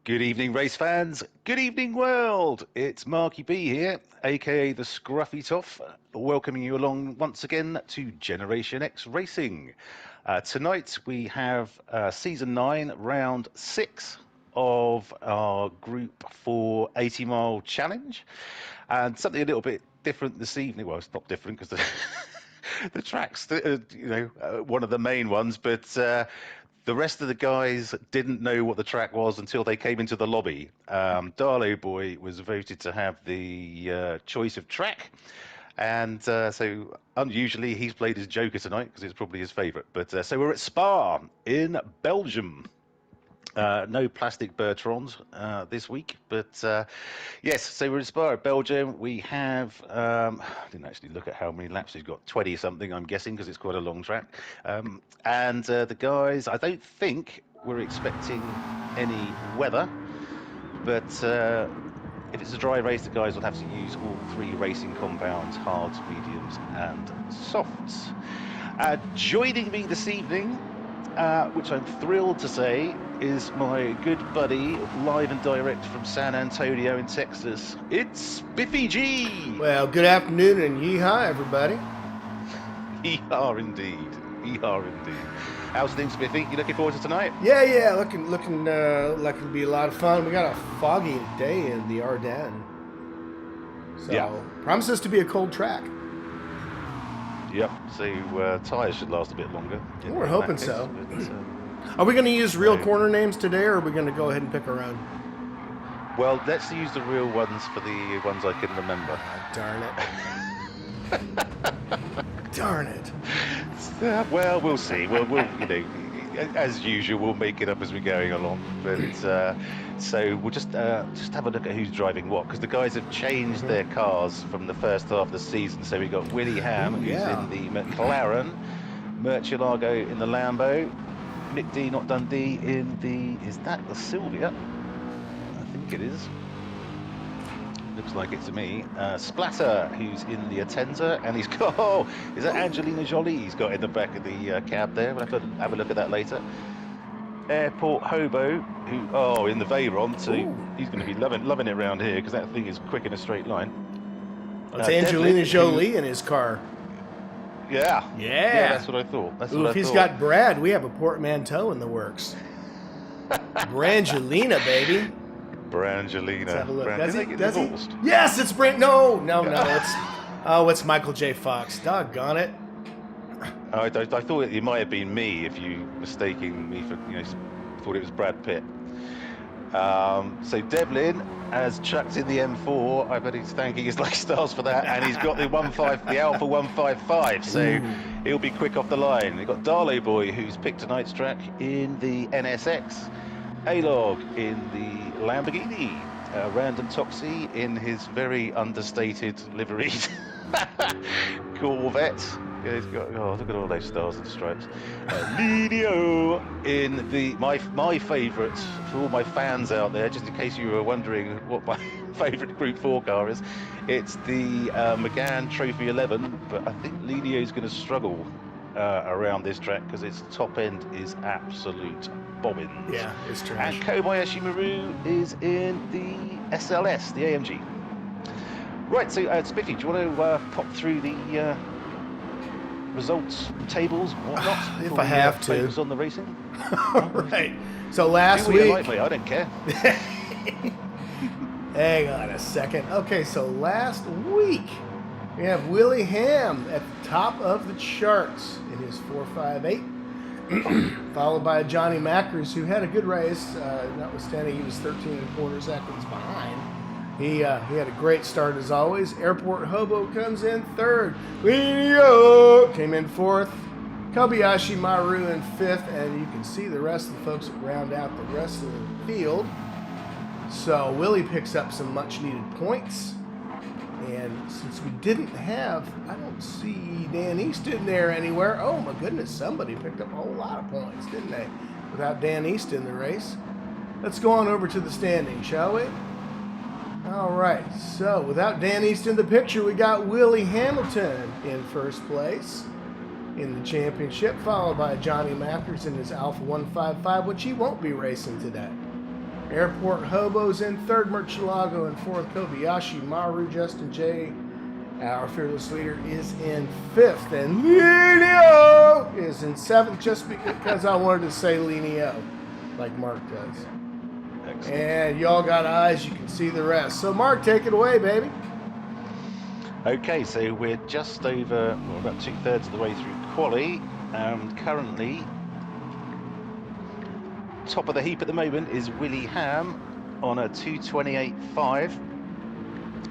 Good evening, race fans. Good evening, world. It's Marky B here, aka the Scruffy Toff, welcoming you along once again to Generation X Racing. Tonight we have Season 9, Round 6 of our Gr.4 80-mile challenge, and something a little bit different this evening. Well, it's not different because the track's, one of the main ones, but the rest of the guys didn't know what the track was until they came into the lobby. Darlow Boy was voted to have the choice of track, and so unusually he's played his Joker tonight because it's probably his favourite. But so we're at Spa in Belgium. No plastic Bertrands this week, but yes, so we're in Spa, Belgium. We have, I didn't actually look at how many laps he's got, 20 something, I'm guessing, because it's quite a long track. And the guys, I don't think we're expecting any weather, but if it's a dry race, the guys will have to use all three racing compounds, hards, mediums, and softs. Joining me this evening, which I'm thrilled to say, is my good buddy, live and direct from San Antonio in Texas. It's Spiffy G. Well, good afternoon and yeehaw, everybody. Yeehaw indeed. Yeehaw indeed. How's things, Spiffy? You looking forward to tonight? Yeah, looking like it'll be a lot of fun. We got a foggy day in the Ardennes, so Yeah. promises to be a cold track. Yep. So tyres should last a bit longer. We're hoping so. Are we going to use real corner names today, or are we going to go ahead and pick our own? Well, let's use the real ones for the ones I can remember. Darn it. Darn it. Well, we'll see. We'll as usual, we'll make it up as we're going along. But so we'll just have a look at who's driving what, because the guys have changed their cars from the first half of the season. So we've got Willie Ham, who's in the McLaren, Murcielago in the Lambo, Nick D, not Dundee, in the, is that the Sylvia? I think it is. Looks like it to me. Splatter, who's in the Atenza, and he's got, oh, is that Angelina Jolie he's got in the back of the cab there? We'll have to have a look at that later. Airport Hobo, who, oh, in the Veyron, so he's going to be loving it around here because that thing is quick in a straight line. It's Angelina Jolie in his car. Yeah, Yeah, that's what I thought. If he's got Brad, we have a portmanteau in the works. Brangelina, baby. Brangelina. Let's have a look. Did they get divorced? Yes, it's No. It's Michael J. Fox. Doggone it. I thought it might have been me if you mistaking me for, thought it was Brad Pitt. So Devlin has chucked in the M4. I bet he's thanking his lucky stars for that, and he's got the Alpha 155. So he'll be quick off the line. We've got Darlow Boy, who's picked tonight's track in the NSX, A-Log in the Lamborghini, Random Toxie in his very understated liveried Corvette. Yeah, he's got, oh, look at all those stars and stripes. Lidio in the my favourite for all my fans out there, just in case you were wondering what my favourite Group 4 car is. It's the McGann Trophy 11, but I think Lidio's going to struggle around this track because its top end is absolute bobbins. Yeah, it's trash. And Kobayashi Maru is in the SLS, the AMG. Right, so Spiffy, do you want to pop through the results tables, whatnot? If I have to. Focus on the racing. Right. So last Do what you week. like, mate, I don't care. Hang on a second. Okay, so last week we have Willie Ham at the top of the charts in his 458, followed by Johnny Mackers, who had a good race, notwithstanding he was 13 quarter seconds behind. He had a great start as always. Airport Hobo comes in third. Leo came in fourth. Kobayashi Maru in fifth, and you can see the rest of the folks that round out the rest of the field. So Willie picks up some much needed points. And since we didn't have, I don't see Dan Easton there anywhere. Oh my goodness, somebody picked up a whole lot of points, didn't they? Without Dan Easton in the race. Let's go on over to the standing, shall we? All right, so without Dan East in the picture, we got Willie Hamilton in first place in the championship, followed by Johnny Mackers in his Alpha 155, which he won't be racing today. Airport Hobos in third, Murcielago in fourth, Kobayashi Maru, Justin J. Our fearless leader is in fifth, and Lenio is in seventh, just because I wanted to say Lenio, like Mark does. Excellent. And y'all got eyes, you can see the rest. So Mark, take it away, baby. Okay, so we're just over, well, about 2/3 of the way through quali, and currently top of the heap at the moment is Willie Ham on a 2:28.5.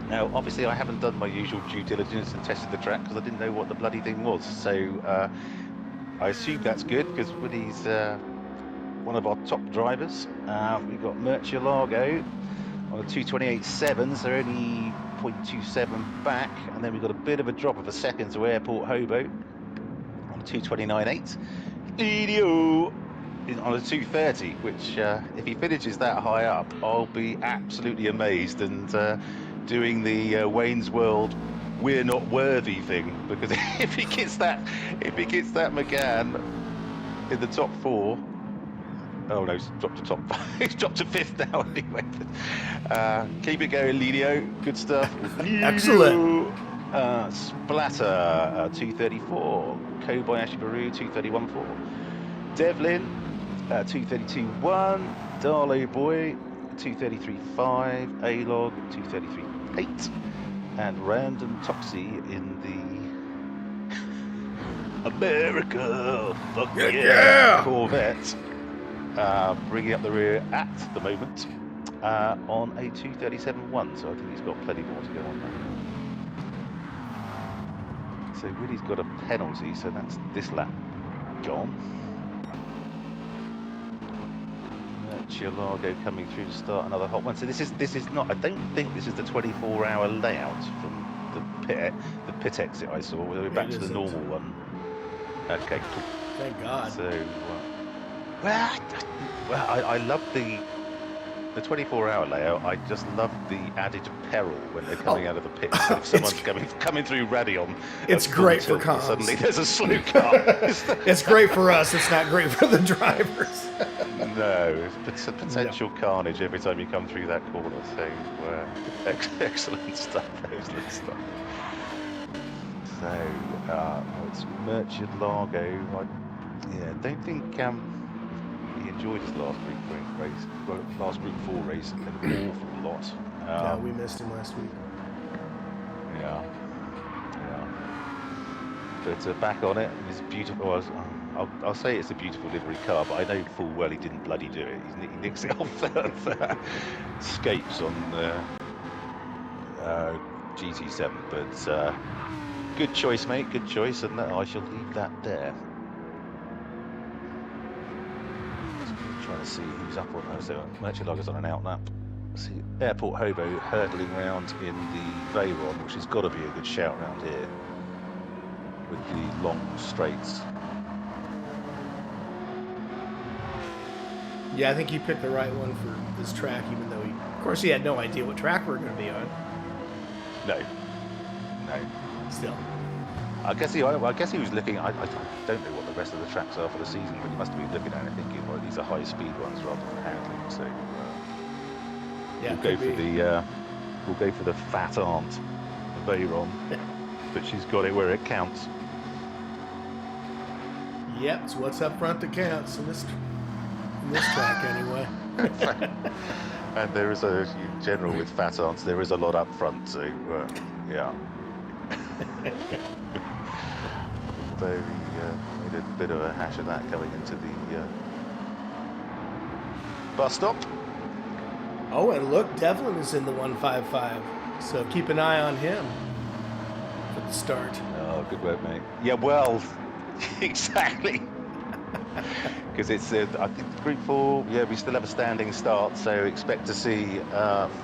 Now, obviously, I haven't done my usual due diligence and tested the track because I didn't know what the bloody thing was. So I assume that's good because Willie's one of our top drivers. We've got Murcielago on a 2:28.7, so only 0.27 back, and then we've got a bit of a drop of a second to Airport Hobo on a 2:29.8. Idio on a 2:30, which if he finishes that high up, I'll be absolutely amazed and doing the Wayne's World "we're not worthy" thing, because if he gets that McGann in the top four. Oh no, he's dropped to top five. He's dropped to fifth now anyway. Keep it going, Lenio. Good stuff. Excellent. Splatter, 2:34. Kobayashi Maru, 2:31.4. Devlin, 2:32.1. Darlow Boy, 2:33.5. A-Log, 2:33.8. And Random Toxie in the America, fuck yeah, Corvette. Bringing up the rear at the moment on a 2:37.1, so I think he's got plenty more to go on there. So Willie's got a penalty, so that's this lap gone. Murcielago coming through to start another hot one. So this is not. I don't think this is the 24-hour layout from the pit exit I saw. We're back to the normal one. Okay, cool. Thank God. So. Well, I love the 24-hour layout. I just love the added peril when they're coming out of the pit. So if someone's coming through Radion, it's great for comms. Suddenly there's a slow car. It's great for us. It's not great for the drivers. No, it's a potential carnage every time you come through that corner. So excellent stuff. Excellent stuff. So it's Murcielago. Yeah, don't think he enjoyed his last Group 4 race an awful lot. Yeah, we missed him last week. Yeah. But back on it, it's beautiful. I'll say it's a beautiful livery car, but I know full well he didn't bloody do it. He nicks it off the scapes on GT7. But good choice, mate. Good choice, and I shall leave that there. Trying to see who's up on those. So Murcielago's on an out lap. See Airport Hobo hurdling round in the Veyron, which has got to be a good shout round here with the long straights. Yeah, I think he picked the right one for this track, even though of course, he had no idea what track we were going to be on. No. Still. I guess he was looking. I don't know what the rest of the tracks are for the season, but he must have been looking at it thinking, well, these are high-speed ones rather than handling. So yeah, we'll go for the fat aunt, the Veyron, but she's got it where it counts. Yep, it's what's up front that counts in this track anyway. And there is in general with fat aunts, there is a lot up front, so yeah. So we made a bit of a hash of that coming into the bus stop. Oh, and look, Devlin is in the 155, so keep an eye on him for the start. Oh, good work, mate. Yeah, well, exactly. Because it's, I think, Group 4, yeah, we still have a standing start, so expect to see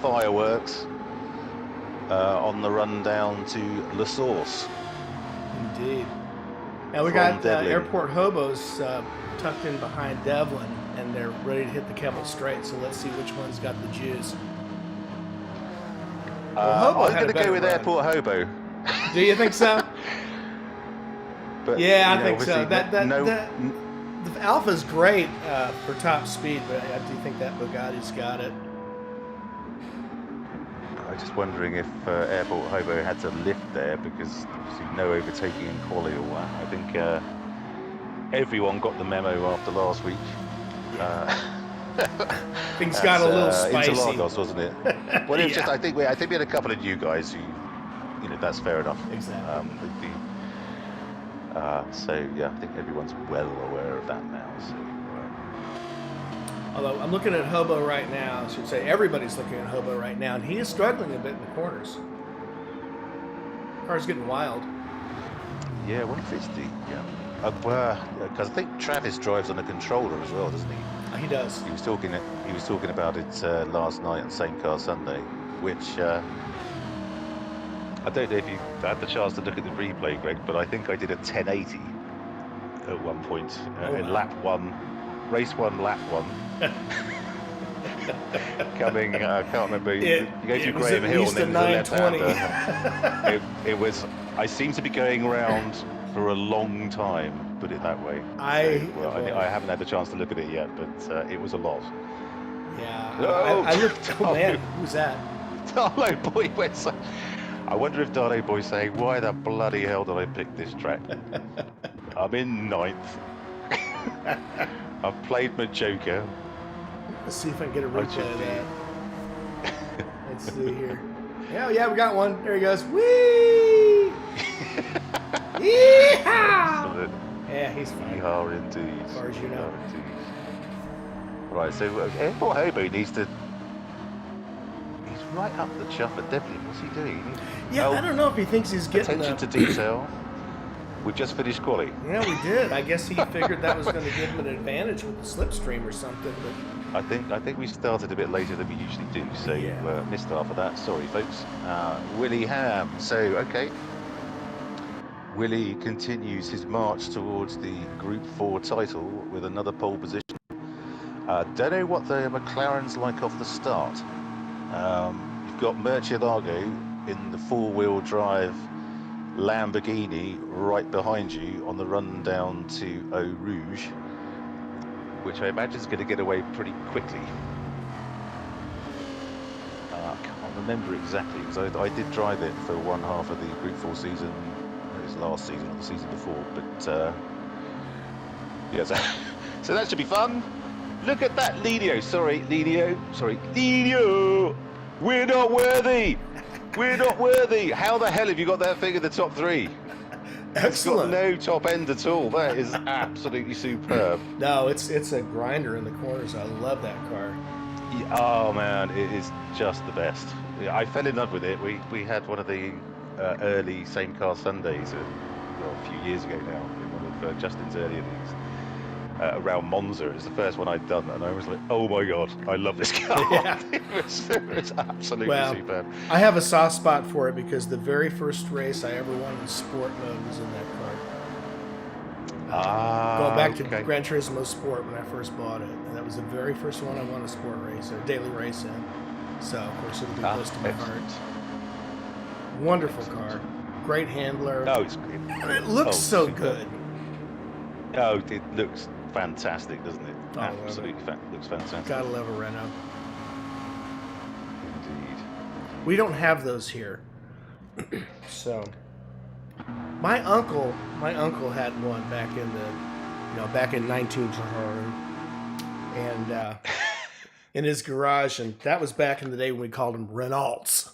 fireworks on the run down to La Source. Indeed. Now we got Airport Hobos tucked in behind Devlin, and they're ready to hit the Keppel Straight, so let's see which one's got the juice. I'm going to go with Airport Hobo. Do you think so? But, yeah, I think so. The Alpha's great for top speed, but I do think that Bugatti's got it. I'm just wondering if Airport Hobo had to lift there because obviously no overtaking in quali or what. I think everyone got the memo after last week. Things got a little spicy. Interlagos, wasn't it? Well, it was just. I think we had a couple of new guys who, that's fair enough. Exactly. So yeah, I think everyone's well aware of that now. So. Although I'm looking at Hobo right now, I should say everybody's looking at Hobo right now, and he is struggling a bit in the corners. Car's getting wild. Yeah, 150. Yeah. Because I think Travis drives on a controller as well, doesn't he? He does. He was talking about it last night on Same Car Sunday, which I don't know if you had the chance to look at the replay, Greg, but I think I did a 1080 at one point in lap one, race one, lap one. Coming, I can't remember. You go through Graham Hill and then there's a left-hander. It was. I seem to be going around for a long time, put it that way. I haven't had the chance to look at it yet, but it was a lot. Yeah. I looked. Oh man, who's that? Darlo Boy went so. I wonder if Darlo Boy's saying, "Why the bloody hell did I pick this track? I'm in 9th. I've played my joker." Let's see if I can get a replay of that. Let's see here. Yeah, we got one. There he goes. Whee! Yeehaw! Yeah, he's fine. Yeehaw indeed. As far as you know. Right, so Airport Hobo needs to. He's right up the chuff at Devlin. What's he doing? Yeah, I don't know if he thinks he's getting attention to detail. We've just finished quali. Yeah, we did. I guess he figured that was going to give him an advantage with the slipstream or something. But I think we started a bit later than we usually do, so missed half of that. Sorry, folks. Willie Ham. So, okay. Willie continues his march towards the Group 4 title with another pole position. Don't know what the McLaren's like off the start. You've got Murcielago in the four-wheel drive Lamborghini right behind you on the run down to Eau Rouge, which I imagine is going to get away pretty quickly. I can't remember exactly because I did drive it for one half of the Group 4 season. It was last season or the season before, but yeah, so that should be fun. Look at that, Lidio. Sorry, Lidio. We're not worthy. We're not worthy. How the hell have you got that thing in the top 3? Excellent. It's got no top end at all. That is absolutely superb. No, it's a grinder in the corners. I love that car. Yeah, oh man, it is just the best. I fell in love with it. We had one of the early Same Car Sundays a few years ago now in one of Justin's earlier leagues. Around Monza. It was the first one I'd done, and I was like, oh my god, I love this car. Yeah. it was absolutely superb. I have a soft spot for it because the very first race I ever won in sport mode was in that car. Going back to Gran Turismo Sport when I first bought it, and that was the very first one I won a sport race or daily race in. So of course it'll be close to my heart. Wonderful car, great handler. Oh, and it looks so good. Oh, it looks fantastic, doesn't it? Absolutely, looks fantastic. Gotta love a Renault. Indeed. We don't have those here. So, my uncle had one back in 19 and in his garage, and that was back in the day when we called them Renaults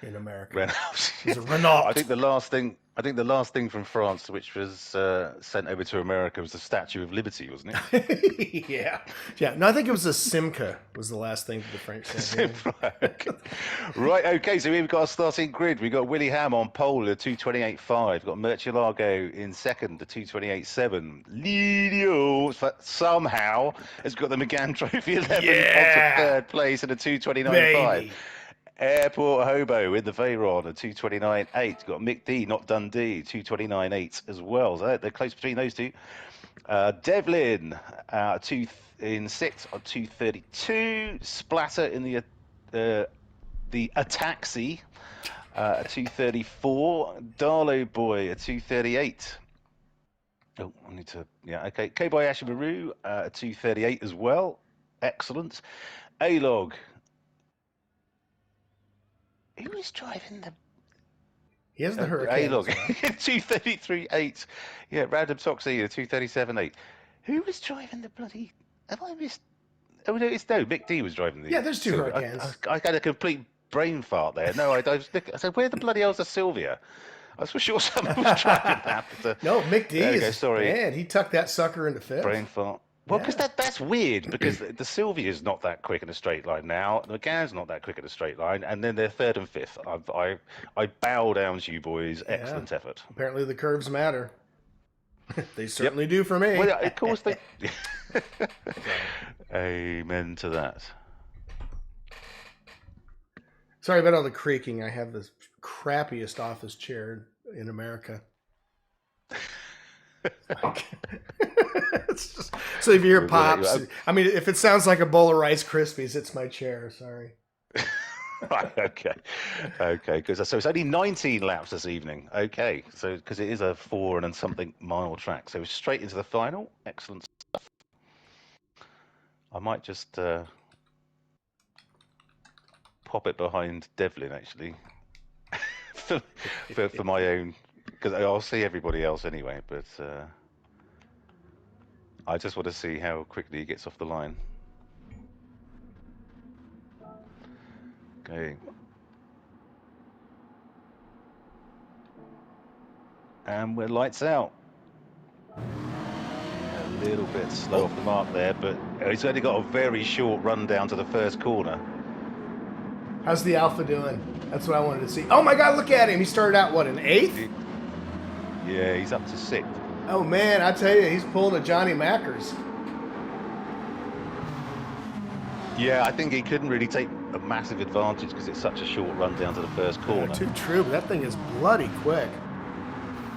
in America. Renault. It was a Renault. I think the last thing from France, which was sent over to America, was the Statue of Liberty, wasn't it? Yeah. No, I think it was a Simca. Was the last thing the French sent. Right. Okay. So we've got a starting grid. We've got Willie Ham on pole at 2:28.5. We've got Murcielago in second at 2:28.7. Lidio somehow has got the McGann Trophy 11 onto third place at a 2:29.5. Airport Hobo in the Veyron at 2:29.8. Got Mick D, not Dundee, 2:29.8 as well. So they're close between those two. Devlin in sixth on 2:32. Splatter in the Ataxi at 2:34. Darlo Boy at 2:38. Oh, I need to. Yeah, okay. Kobayashi Maru, 238 as well. Excellent. A-Log. Who was driving the He has the Hurricane A-Log? as well. 233.8. Yeah, Random Toxie, 237.8. Who was driving the bloody. Have I missed? Oh, no, it's no. Mick D was driving the Yeah, there's two Sylvia. Hurricanes. I had a complete brain fart there. No, I said, where the bloody hell's the Sylvia? I was for sure someone was driving that. But, No, Mick there we go. D's, Sorry. man, he tucked that sucker into fifth. Brain fart. Well, because Yeah. that's weird, because the Sylvia's not that quick in a straight line now, the Gau's not that quick in a straight line, and then they're third and fifth. I bow down to you boys. Yeah. Excellent effort. Apparently the curves matter. They certainly do for me. Well, of course they. Amen to that. Sorry about all the creaking. I have the crappiest office chair in America. It's just, so if you hear pops, I mean, if it sounds like a bowl of Rice Krispies, it's my chair. Sorry. Right, okay, because so it's only 19 laps this evening. Okay, so because it is a 4 and something mile track, so straight into the final. Excellent stuff. I might just pop it behind Devlin actually for my own, because I'll see everybody else anyway. But I just want to see how quickly he gets off the line. Okay. And we're lights out. A little bit slow off the mark there, but he's only got a very short run down to the first corner. How's the Alpha doing? That's what I wanted to see. Oh my God, look at him. He started out, what, in 8th? Yeah, he's up to 6th. Oh man, I tell you, he's pulling a Johnny Mackers. Yeah, I think he couldn't really take a massive advantage because it's such a short run down to the first corner. Yeah, too true, but that thing is bloody quick.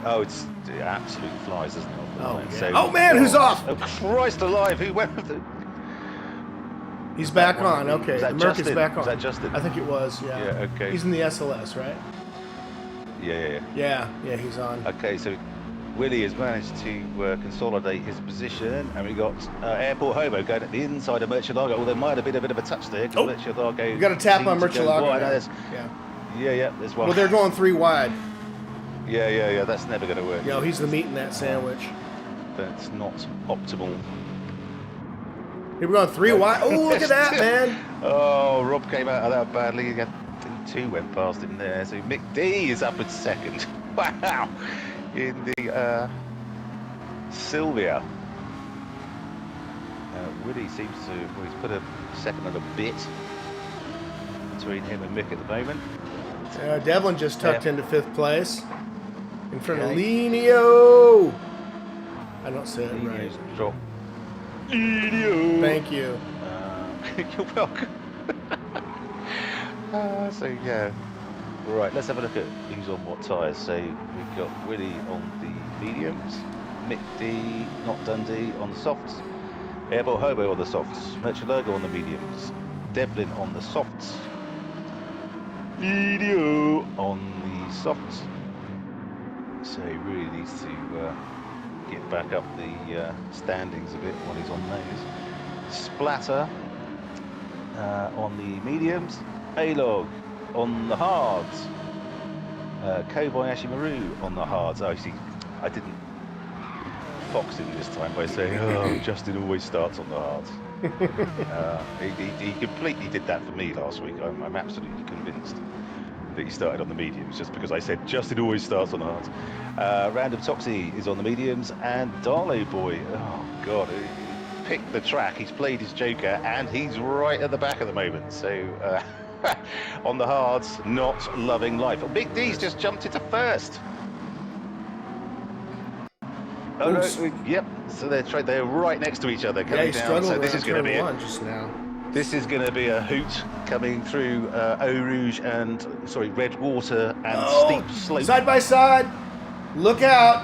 Oh, it absolutely flies, doesn't it? Oh, yeah. So, oh man, who's off? Oh, Christ alive, who went with the... He's back on, okay. Was that the Merc Justin? is back on. Was that Justin? I think it was, yeah. Yeah, okay. He's in the SLS, right? Yeah, he's on. Okay, so Willie has managed to consolidate his position, and we got Airport Hobo going at the inside of Murcielago. Well, there might have been a bit of a touch there. Oh, Murcielago. you got a tap on Murcielago. Yeah, there's one. Well, they're going 3 wide. Yeah, that's never going to work. Yo, he's the meat in that sandwich. That's not optimal. Here we're going 3 wide. Oh, look at that, man. Oh, Rob came out of that badly. Two went past him there. So Mick D is up at 2nd. Wow. In the Sylvia. Woody seems to, well, he's put a 2nd and a bit between him and Mick at the moment. Devlin just tucked into 5th place. In front of Lenio. I don't say it right. Drop. Lenio. Thank you. You're welcome. So yeah. Right, let's have a look at who's on what tyres. So we've got Willie on the mediums, Mick D, not Dundee, on the softs, Airport Hobo on the softs, Murcielago on the mediums, Devlin on the softs, Video on the softs. So he really needs to get back up the standings a bit while he's on those. Splatter on the mediums, A-Log on the hards, Kobayashi Maru on the hards. Oh, see, I didn't fox him this time by saying, oh, Justin always starts on the hards. He completely did that for me last week. I'm absolutely convinced that he started on the mediums just because I said Justin always starts on the hards. Random Toxie is on the mediums, and Darlow Boy, oh God, he picked the track. He's played his joker, and he's right at the back at the moment. So on the hards, not loving life. Well, Big D's just jumped into 1st. Oh no, yep. So they're right next to each other coming down. So this is going to be just now. This is going to be a hoot coming through Eau Rouge and Red Water and steep slope. Side by side. Look out.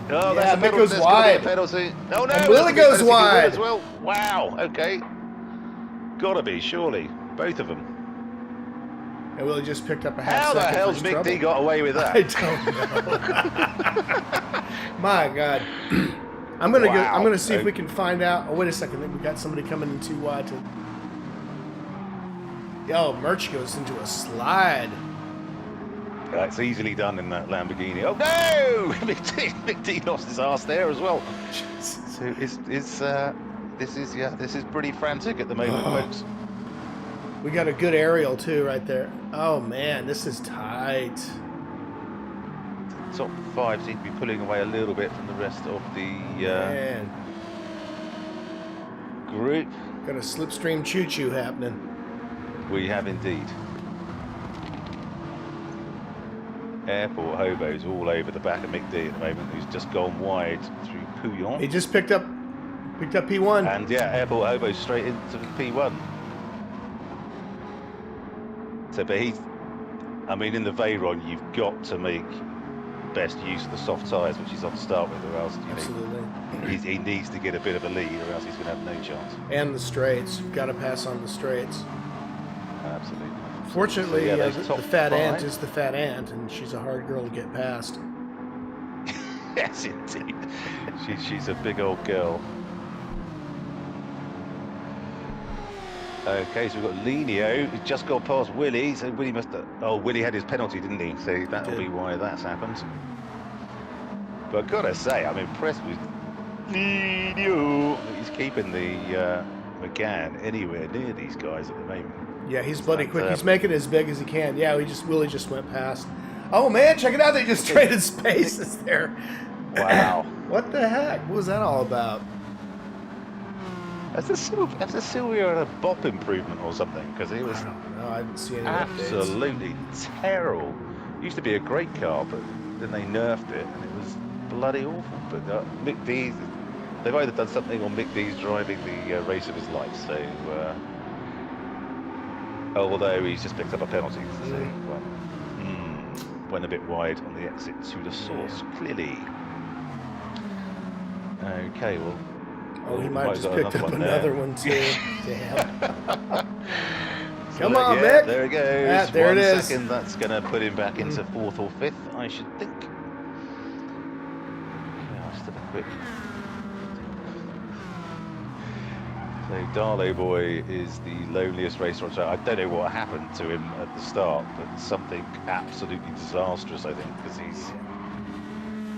Oh, yeah, Mick goes wide. Oh no, and Willie goes wide as well. Wow. Okay. Gotta be surely both of them. And Willie just picked up a half How the second. hell's for his Mick D trouble. got away with that? I don't know. My God. I'm gonna go. I'm gonna see if we can find out. Oh, wait a second. We got somebody coming in too wide. Yo, Merch goes into a slide. It's easily done in that Lamborghini. Oh no! Mick D lost his ass there as well. So this is pretty frantic at the moment, folks. We got a good aerial too right there. Oh man, this is tight. Top 5 seem to be pulling away a little bit from the rest of the group. Got a slipstream choo-choo happening. We have indeed. Airport hobos all over the back of Mick D at the moment, who's just gone wide through Pouillon. He just picked up P1. And yeah, airport hobos straight into P1. So, but in the Veyron, you've got to make best use of the soft tyres, which he's on to start with, or else he needs to get a bit of a lead, or else he's going to have no chance. And the straights, you've got to pass on the straights. Absolutely. Fortunately, so, the fat ant is the fat ant, and she's a hard girl to get past. Yes, indeed. She's a big old girl. Okay, so we've got Lenio, who's just got past Willie, so Willie must have... Oh, Willie had his penalty, didn't he? So that'll be why that's happened. But I've got to say, I'm impressed with Lenio. He's keeping the McGann anywhere near these guys at the moment. Yeah, he's bloody quick. He's making it as big as he can. Yeah, Willie just went past. Oh, man, check it out. They just traded spaces there. Wow. What the heck? What was that all about? Has the Silvio had a bop improvement or something? Because it was I didn't see any absolutely terrible. It used to be a great car, but then they nerfed it, and it was bloody awful. But Mick D, they've either done something or Mick D's driving the race of his life. So, although he's just picked up a penalty, so went a bit wide on the exit to the source, clearly. Okay, well. Oh, he might have just picked up another one too. Damn. Come on, yeah, Mick. There it goes. There it is. 1 second. That's going to put him back into 4th or 5th, I should think. Yeah, just have a quick. So Darlow Boy is the loneliest racer on track. I don't know what happened to him at the start, but something absolutely disastrous, I think, because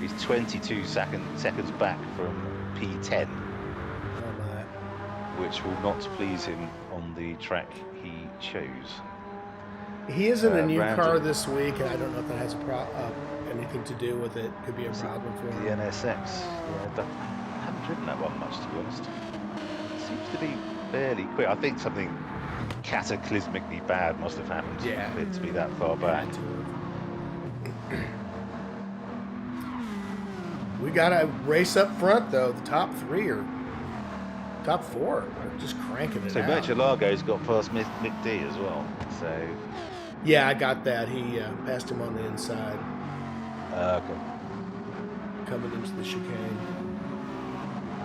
he's 22 seconds back from P10. Which will not please him on the track he chose. He is in a new car this week, and I don't know if that has anything to do with it. Could be a problem for him. The NSX. Yeah, I haven't driven that one much, to be honest. It seems to be fairly quick. I think something cataclysmically bad must have happened for it to be that far back. We got a race up front, though. The top 3 are... Top 4, just cranking it out. So Murcielago's got past Mick D as well. So yeah, I got that. He passed him on the inside. Okay. Coming into the chicane.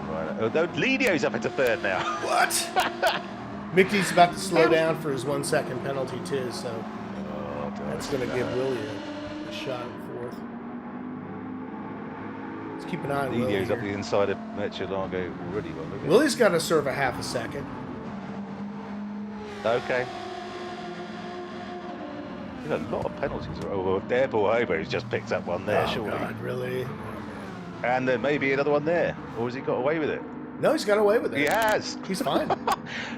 Right. Although Lenio's up into 3rd now. What? Mick D's about to slow down for his 1 second penalty too, so that's going to give Willie a shot at 4th. Let's keep an eye on Willie. Lenio's up the inside of Murcielago already. Willie's got to serve a half a second. Okay. A lot of penalties. Oh, well, Airport Hobo's just picked up one there, surely. God, really? And there may be another one there. Or has he got away with it? No, he's got away with it. He has. He's fine.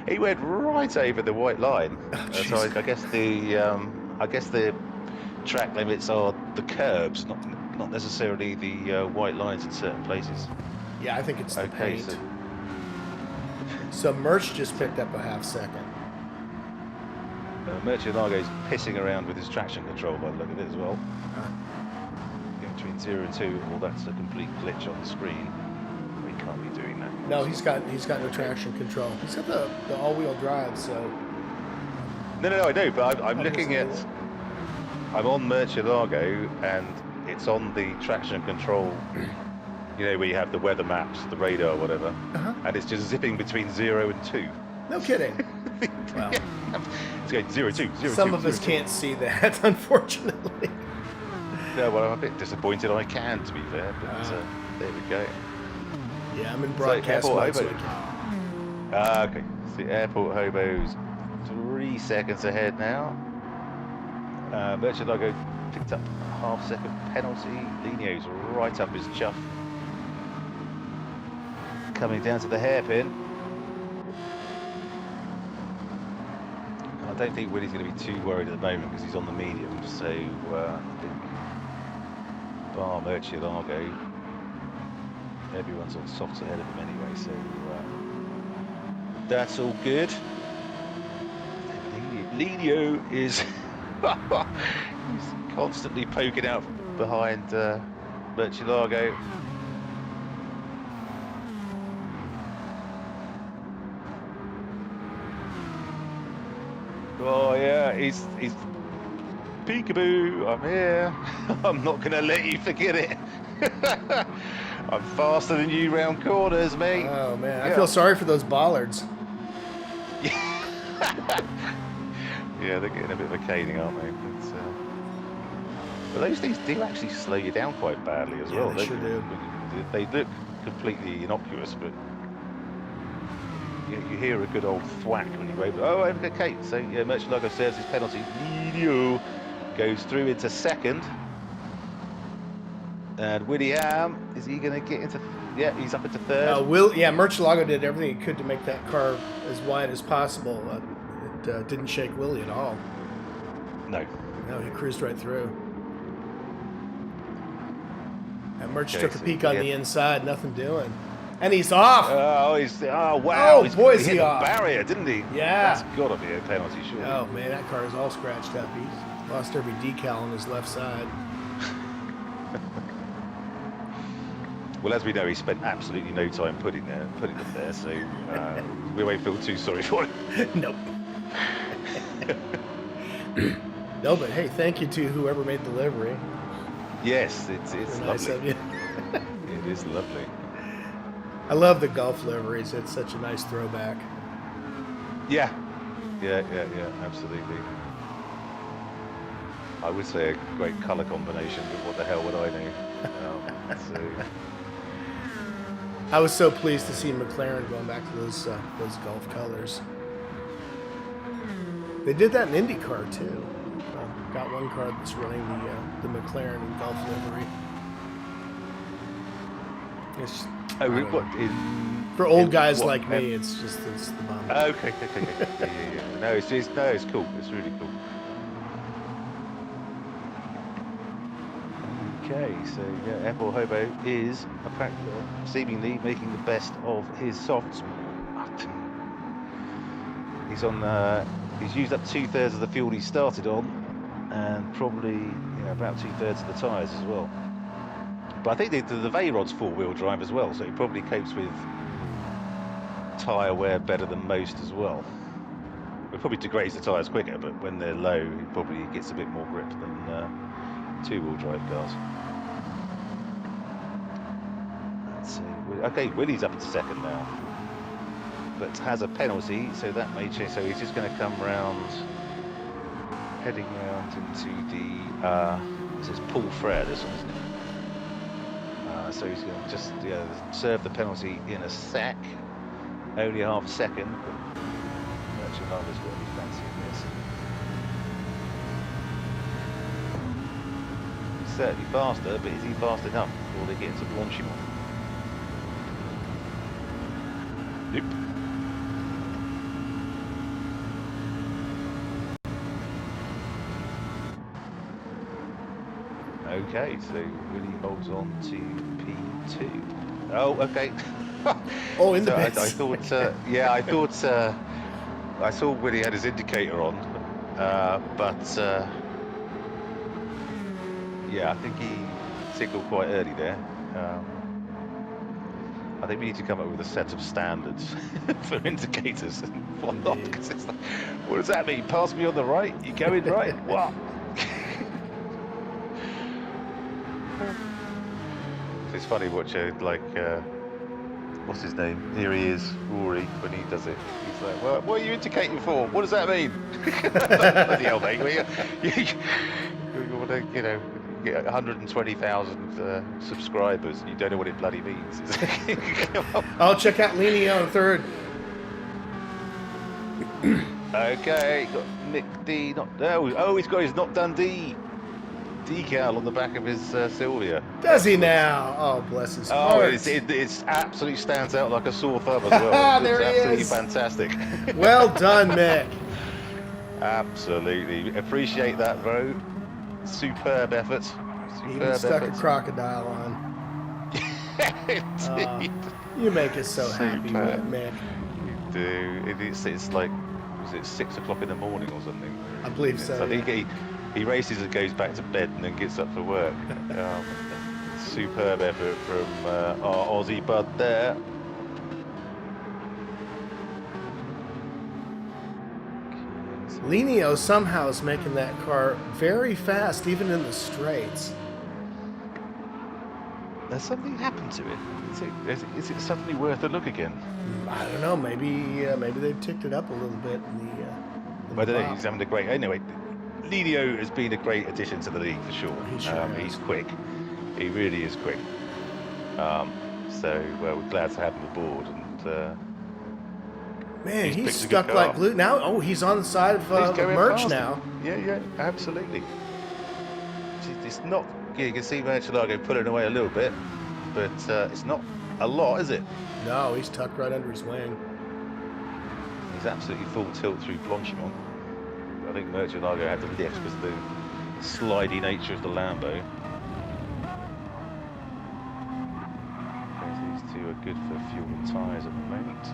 He went right over the white line. So I guess the track limits are the curbs, not necessarily the white lines in certain places. Yeah, I think it's the paint. So Merch just picked up a half second. Murcielago's pissing around with his traction control by the look of it as well. Between 0 and 2, well, that's a complete glitch on the screen. We can't be doing that. No, he's got no traction control. He's got the all-wheel drive, so. No, I know, but I'm looking at. I'm on Murcielago, and it's on the traction control. You know, where you have the weather maps, the radar, whatever, and it's just zipping between 0 and 2. No kidding. Well, It's going 0-2, 0-2, some of us 0-2. can't see that, unfortunately. No, well, I'm a bit disappointed I can, to be fair, but there we go. Yeah, I'm in broadcast so, mode, so I Hobo. can. Okay. So Airport Hobo's 3 seconds ahead now. Murcielago picked up a half-second penalty. Lino's right up his chuff. Coming down to the hairpin. I don't think Willie's going to be too worried at the moment because he's on the medium. So I think bar Murcielago, everyone's on softs ahead of him anyway. So that's all good. Lino is he's constantly poking out behind Murcielago. Oh yeah, he's peekaboo. I'm here. I'm not gonna let you forget it. I'm faster than you round corners, mate. Oh man, I feel sorry for those bollards. Yeah, they're getting a bit of a caning, aren't they? But those things do actually slow you down quite badly as well. They sure do. They look completely innocuous, but you hear a good old thwack when you go over. Oh, okay. So yeah, Murcielago serves his penalty. Lidio goes through into second. And William, is he going to get into? Yeah, he's up into third. Murcielago did everything he could to make that car as wide as possible. It didn't shake Willie at all. No, he cruised right through. And Murch took a peek on the inside, nothing doing. And he's off! Oh, wow. Oh, he boy, is hit he the off. barrier, didn't he? Yeah. That's got to be a penalty, surely. Oh, man, that car is all scratched up. He's lost every decal on his left side. Well, as we know, he spent absolutely no time putting them there, so we won't feel too sorry for him. Nope. No, but hey, thank you to whoever made the livery. Yes, it's nice lovely. of you. It is lovely. I love the Gulf liveries. It's such a nice throwback. Yeah, absolutely. I would say a great colour combination, but what the hell would I know? I was so pleased to see McLaren going back to those Gulf colors. They did that in IndyCar too. Got one car that's running the McLaren Gulf livery. For old guys like me, it's the bomb. Okay. Yeah. No, it's cool. It's really cool. Okay, so yeah, Airport Hobo is seemingly making the best of his softs. He's used up 2/3 of the fuel he started on, and probably about 2/3 of the tyres as well. But I think the Veyrod's 4-wheel drive as well, so he probably copes with tyre wear better than most as well. It probably degrades the tyres quicker, but when they're low, he probably gets a bit more grip than 2-wheel drive cars. Let's see. Okay, Willie's up into second now, but has a penalty, so that may change. So he's just going to come round, heading round into the. This is Paul Frere, this one, isn't it? So he's going to just serve the penalty in a sec. Only half a second, but Murcielago's got to be fancy in this. He's certainly faster, but is he fast enough before they get into Blanchimont? Nope. Okay, so Willie holds on to P2. Oh, okay. In the bits. I thought, I saw Willie had his indicator on, but I think he signaled quite early there. I think we need to come up with a set of standards for indicators and whatnot. Because it's like, what does that mean? Pass me on the right? You going right? What? It's funny watching what's his name? Here he is, Rory, when he does it. He's like, well, what are you indicating for? What does that mean? Bloody hell, mate. You want to, you know, get 120,000 subscribers and you don't know what it bloody means. Come on. Oh, check out Lenio in third. Okay, got Nick D. He's got his Not Dundee decal on the back of his Sylvia. Does he now? Oh, bless his heart. It's absolutely stands out like a sore thumb as well. There it's he absolutely is. fantastic. Well done, Mick. Absolutely. Appreciate that, bro. Superb effort. Even stuck a crocodile on. Indeed. You make us so happy, Superb. Mick. You do. It's like, was it 6 o'clock in the morning or something? I believe so. I think he races and goes back to bed and then gets up for work. Superb effort from our Aussie bud there. Lenio somehow is making that car very fast, even in the straights. Has something happened to it? Is it suddenly worth a look again? I don't know. Maybe they've ticked it up a little bit in the. I don't know. He's having a great. Anyway, Lenio has been a great addition to the league for sure. He's quick. He really is quick. So we're glad to have him aboard. And man, he's stuck like glue now. Oh, he's on the side of Merch fast now. Yeah, absolutely. It's not. You can see Murcielago pulling away a little bit, but it's not a lot, is it? No, he's tucked right under his wing. He's absolutely full tilt through Blanchimont. I think Murcielago had to lift because of the slidey nature of the Lambo. These two are good for fuel and tyres at the moment.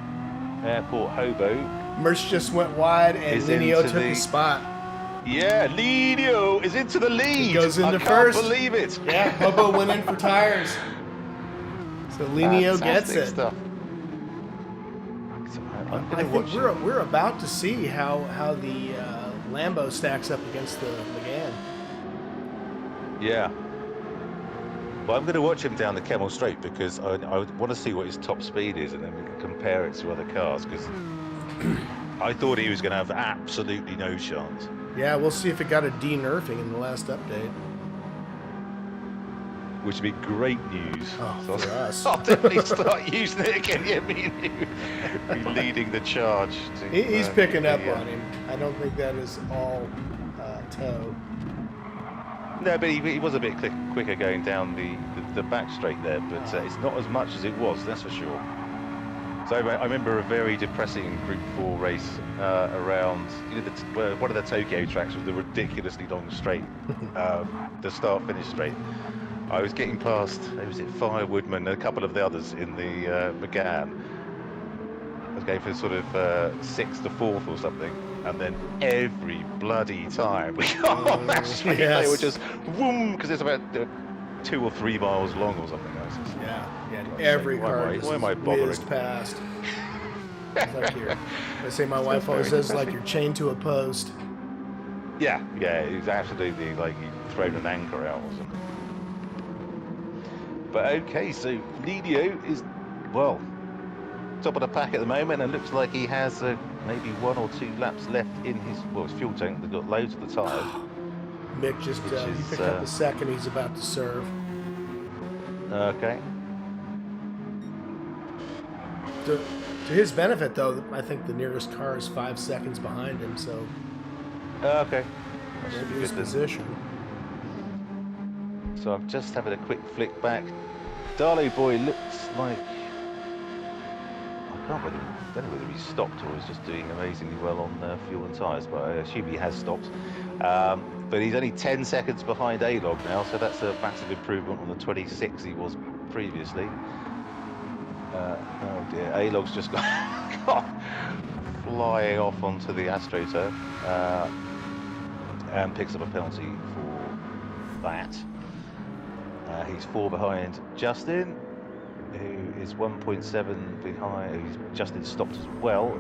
Airport Hobo. Merch just went wide and Lenio took the spot. Yeah, Lenio is into the lead. He goes into first. first. I can't believe it. Yeah, Hobo went in for tires. So Lenio gets it. Stuff. I think we're about to see how the Lambo stacks up against the Megane. Yeah. Well, I'm going to watch him down the Kemmel Straight because I want to see what his top speed is and then we can compare it to other cars because I thought he was going to have absolutely no chance. Yeah, we'll see if it got a de-nerfing in the last update. Which would be great news. Oh, for us. I'll definitely start using it again. Yeah, me and you. Be leading the charge. He's picking up on him. I don't think that is all toe. No, but he was a bit quicker going down the back straight there, but it's not as much as it was, that's for sure. So I remember a very depressing Group 4 race around one of the Tokyo tracks with the ridiculously long straight, the start-finish straight. I was getting past, was it Firewoodman and a couple of the others in the Megane. I was going for sort of 6th to 4th or something, and then every bloody time we got on that straight, they were just whoom, because it's about 2 or 3 miles long or something. Every car whizzed past. I say my wife always says like you're chained to a post. Yeah, it's absolutely like you've thrown an anchor out or something. But okay, so Lenio is, well, top of the pack at the moment, and looks like he has maybe 1 or 2 laps left in his fuel tank. They've got loads of the tyres. Mick just he picked up the second he's about to serve. Okay. To his benefit, though, I think the nearest car is 5 seconds behind him, so. Okay. Maybe his position. So I'm just having a quick flick back. Darlow Boy looks like, I don't know whether he's stopped or is just doing amazingly well on fuel and tyres, but I assume he has stopped. But he's only 10 seconds behind A-Log now, so that's a massive improvement on the 26 he was previously. Oh dear, A-Log's just got flying off onto the AstroTurf and picks up a penalty for that. He's 4 behind Justin, who is 1.7 behind. Justin stopped as well.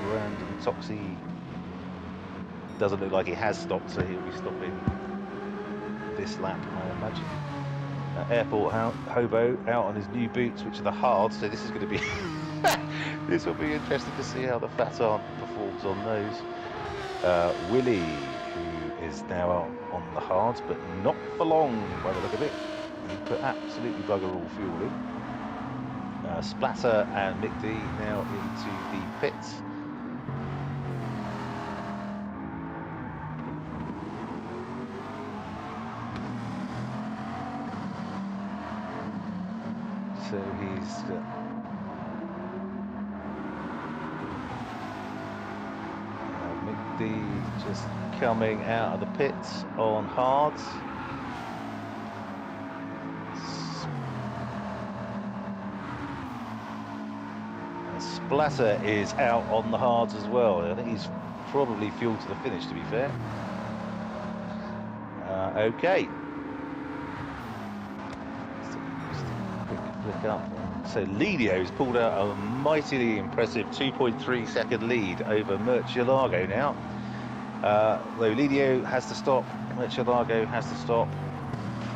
Brandon Toxey doesn't look like he has stopped, so he'll be stopping this lap, I imagine. Airport hobo out on his new boots, which are the hard. So this is going to be this will be interesting to see how the fat aunt performs on those. Willie, who is now out on the hards, but not for long by the look of it. He put absolutely bugger all fuel in. Splatter and Mick D now into the pits. So he's Mick D just coming out of the pits on hards. Splatter is out on the hards as well. I think he's probably fueled to the finish, to be fair. Okay. Just a quick flick up. So Lidio's pulled out a mightily impressive 2.3 second lead over Murcielago now. Though Lidio has to stop, Murcielago has to stop.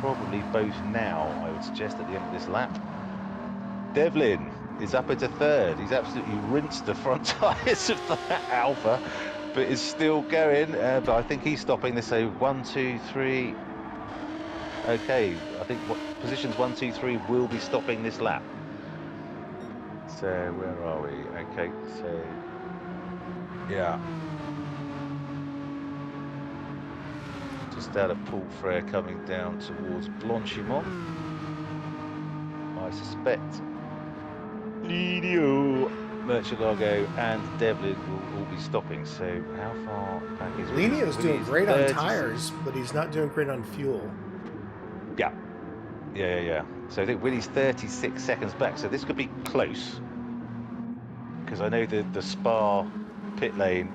Probably both now, I would suggest, at the end of this lap. Devlin is up into third. He's absolutely rinsed the front tyres of that Alpha, but is still going. But I think he's stopping this. So 1, 2, 3. Okay, I think positions 1, 2, 3 will be stopping this lap. So where are we? Okay, so yeah, just out of Poulfrere coming down towards Blanchimont, I suspect. Lidio, Murcielago and Devlin will all be stopping. So how far back is Willie? Linio's doing great on tires, but he's not doing great on fuel. Yeah. So I think Willie's 36 seconds back. So this could be close, because I know the Spa pit lane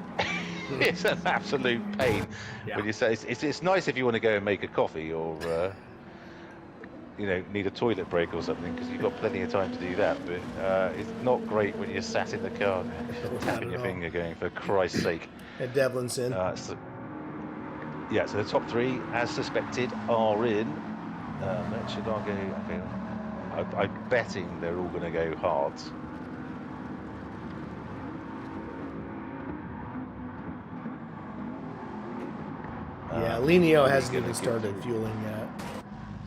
is an absolute pain. Yeah. When you say it's nice if you want to go and make a coffee or need a toilet break or something, because you've got plenty of time to do that. But it's not great when you're sat in the car tapping your finger, going, for Christ's sake. And Devlin's in. So the top three, as suspected, are in. Murcielago, okay. I'm betting they're all going to go hards. Linio hasn't even started fueling yet.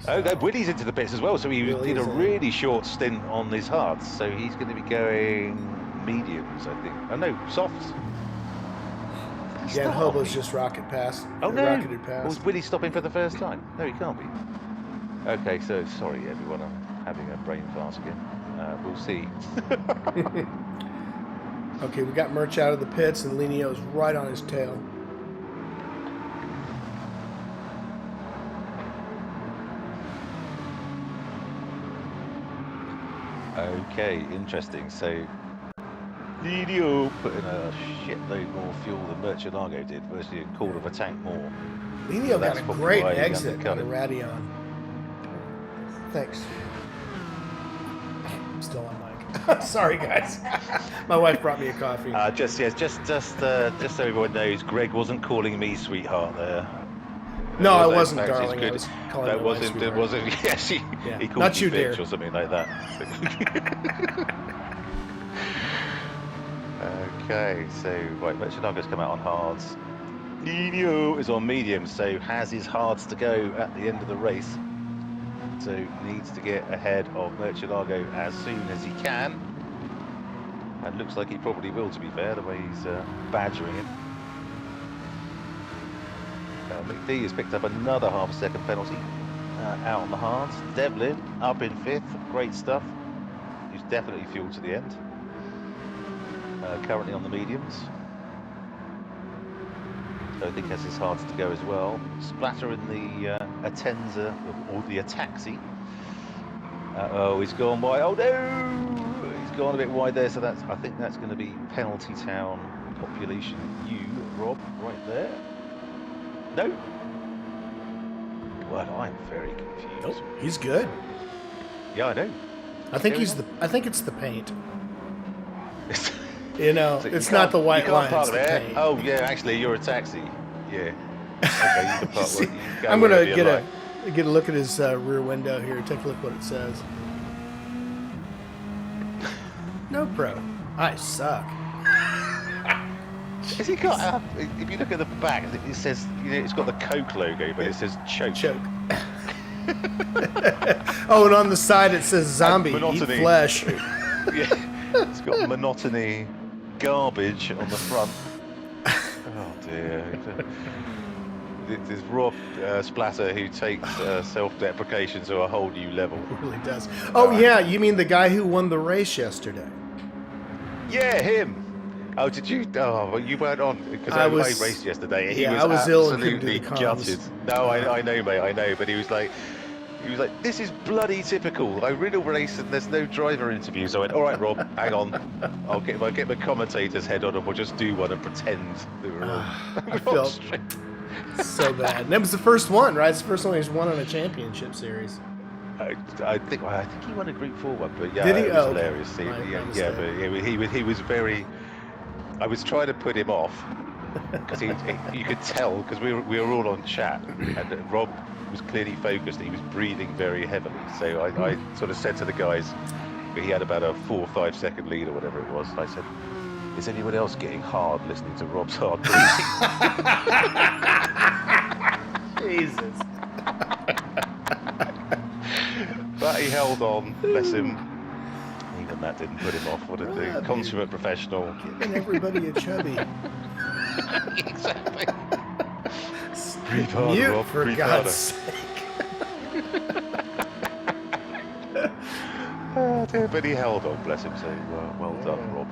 So. Oh, Willie's into the pits as well, so he did a really short stint on his hards, so he's going to be going mediums, I think. Oh no, softs. Yeah, Hobo's just rocketed past. Was Willie stopping for the first time? No, he can't be. Okay, so sorry everyone, I'm having a brain fart again. We'll see. Okay, we got Murch out of the pits, and Linio's right on his tail. Okay, interesting. So Lidio put in a shitload more fuel than Murcielago did, virtually a quarter of a tank more. Linio got a great exit on the Radion. Thanks. I'm still on mic. Sorry, guys. My wife brought me a coffee. Just so everyone knows, Greg wasn't calling me sweetheart there. No, I wasn't, darling. I was calling that wasn't. It wasn't. Yes, he called Not you you, bitch dear. or something like that. Okay, so right, Murcielago's come out on hards. Nino is on medium, so has his hards to go at the end of the race. So needs to get ahead of Murcielago as soon as he can. And looks like he probably will, to be fair, the way he's badgering him. McD has picked up another half a second penalty out on the hards. Devlin up in 5th, great stuff. He's definitely fueled to the end. Currently on the mediums. So I think has his hards to go as well. Splatter in the Atenza, or the Ataxi. He's gone wide. Oh no! He's gone a bit wide there, so I think that's going to be Penalty Town Population U, Rob, right there. No. Well, I'm very confused. Nope, he's good. Yeah, I know. I think it's the paint. You know, So it's not the white line. Park It's the there. paint. Oh yeah, actually, you're a taxi. Yeah. Okay, you can park. See, you can go I'm gonna wherever you get like. Get a look at his rear window here. Take a look what it says. No pro. I suck. Has he got? If you look at the back, it says it's got the Coke logo, but it says choke. Choke. Oh, and on the side it says zombie, eat flesh. Yeah, it's got monotony, garbage on the front. Oh dear. This Rob Splatter who takes self-deprecation to a whole new level. It really does. Oh yeah, you mean the guy who won the race yesterday? Yeah, him. Oh, did you? Oh, well, you weren't on because I raced yesterday. He was I was ill and absolutely couldn't do the gutted. No, I know, mate. I know, but he was like, this is bloody typical. I ran a race and there's no driver interview. So I went, all right, Rob, hang on. I'll get my commentator's head on and we'll just do one and pretend that we're all. I felt so bad. And that was the first one, right? It's the first one he's won on a championship series. I think he won a Gr.4 one, but yeah, did he? It was hilarious. Right, But he was very. I was trying to put him off because you could tell because we were all on chat and Rob was clearly focused. He was breathing very heavily. So I sort of said to the guys, he had about a 4 or 5 second lead or whatever it was. I said, "Is anyone else getting hard listening to Rob's hard breathing?" Jesus. But he held on, bless him. Even that didn't put him off. What a consummate professional. Giving everybody a chubby. Exactly. Breathe harder, Rob. For God's sake. Oh dear, but he held on, bless him. So well done, Rob.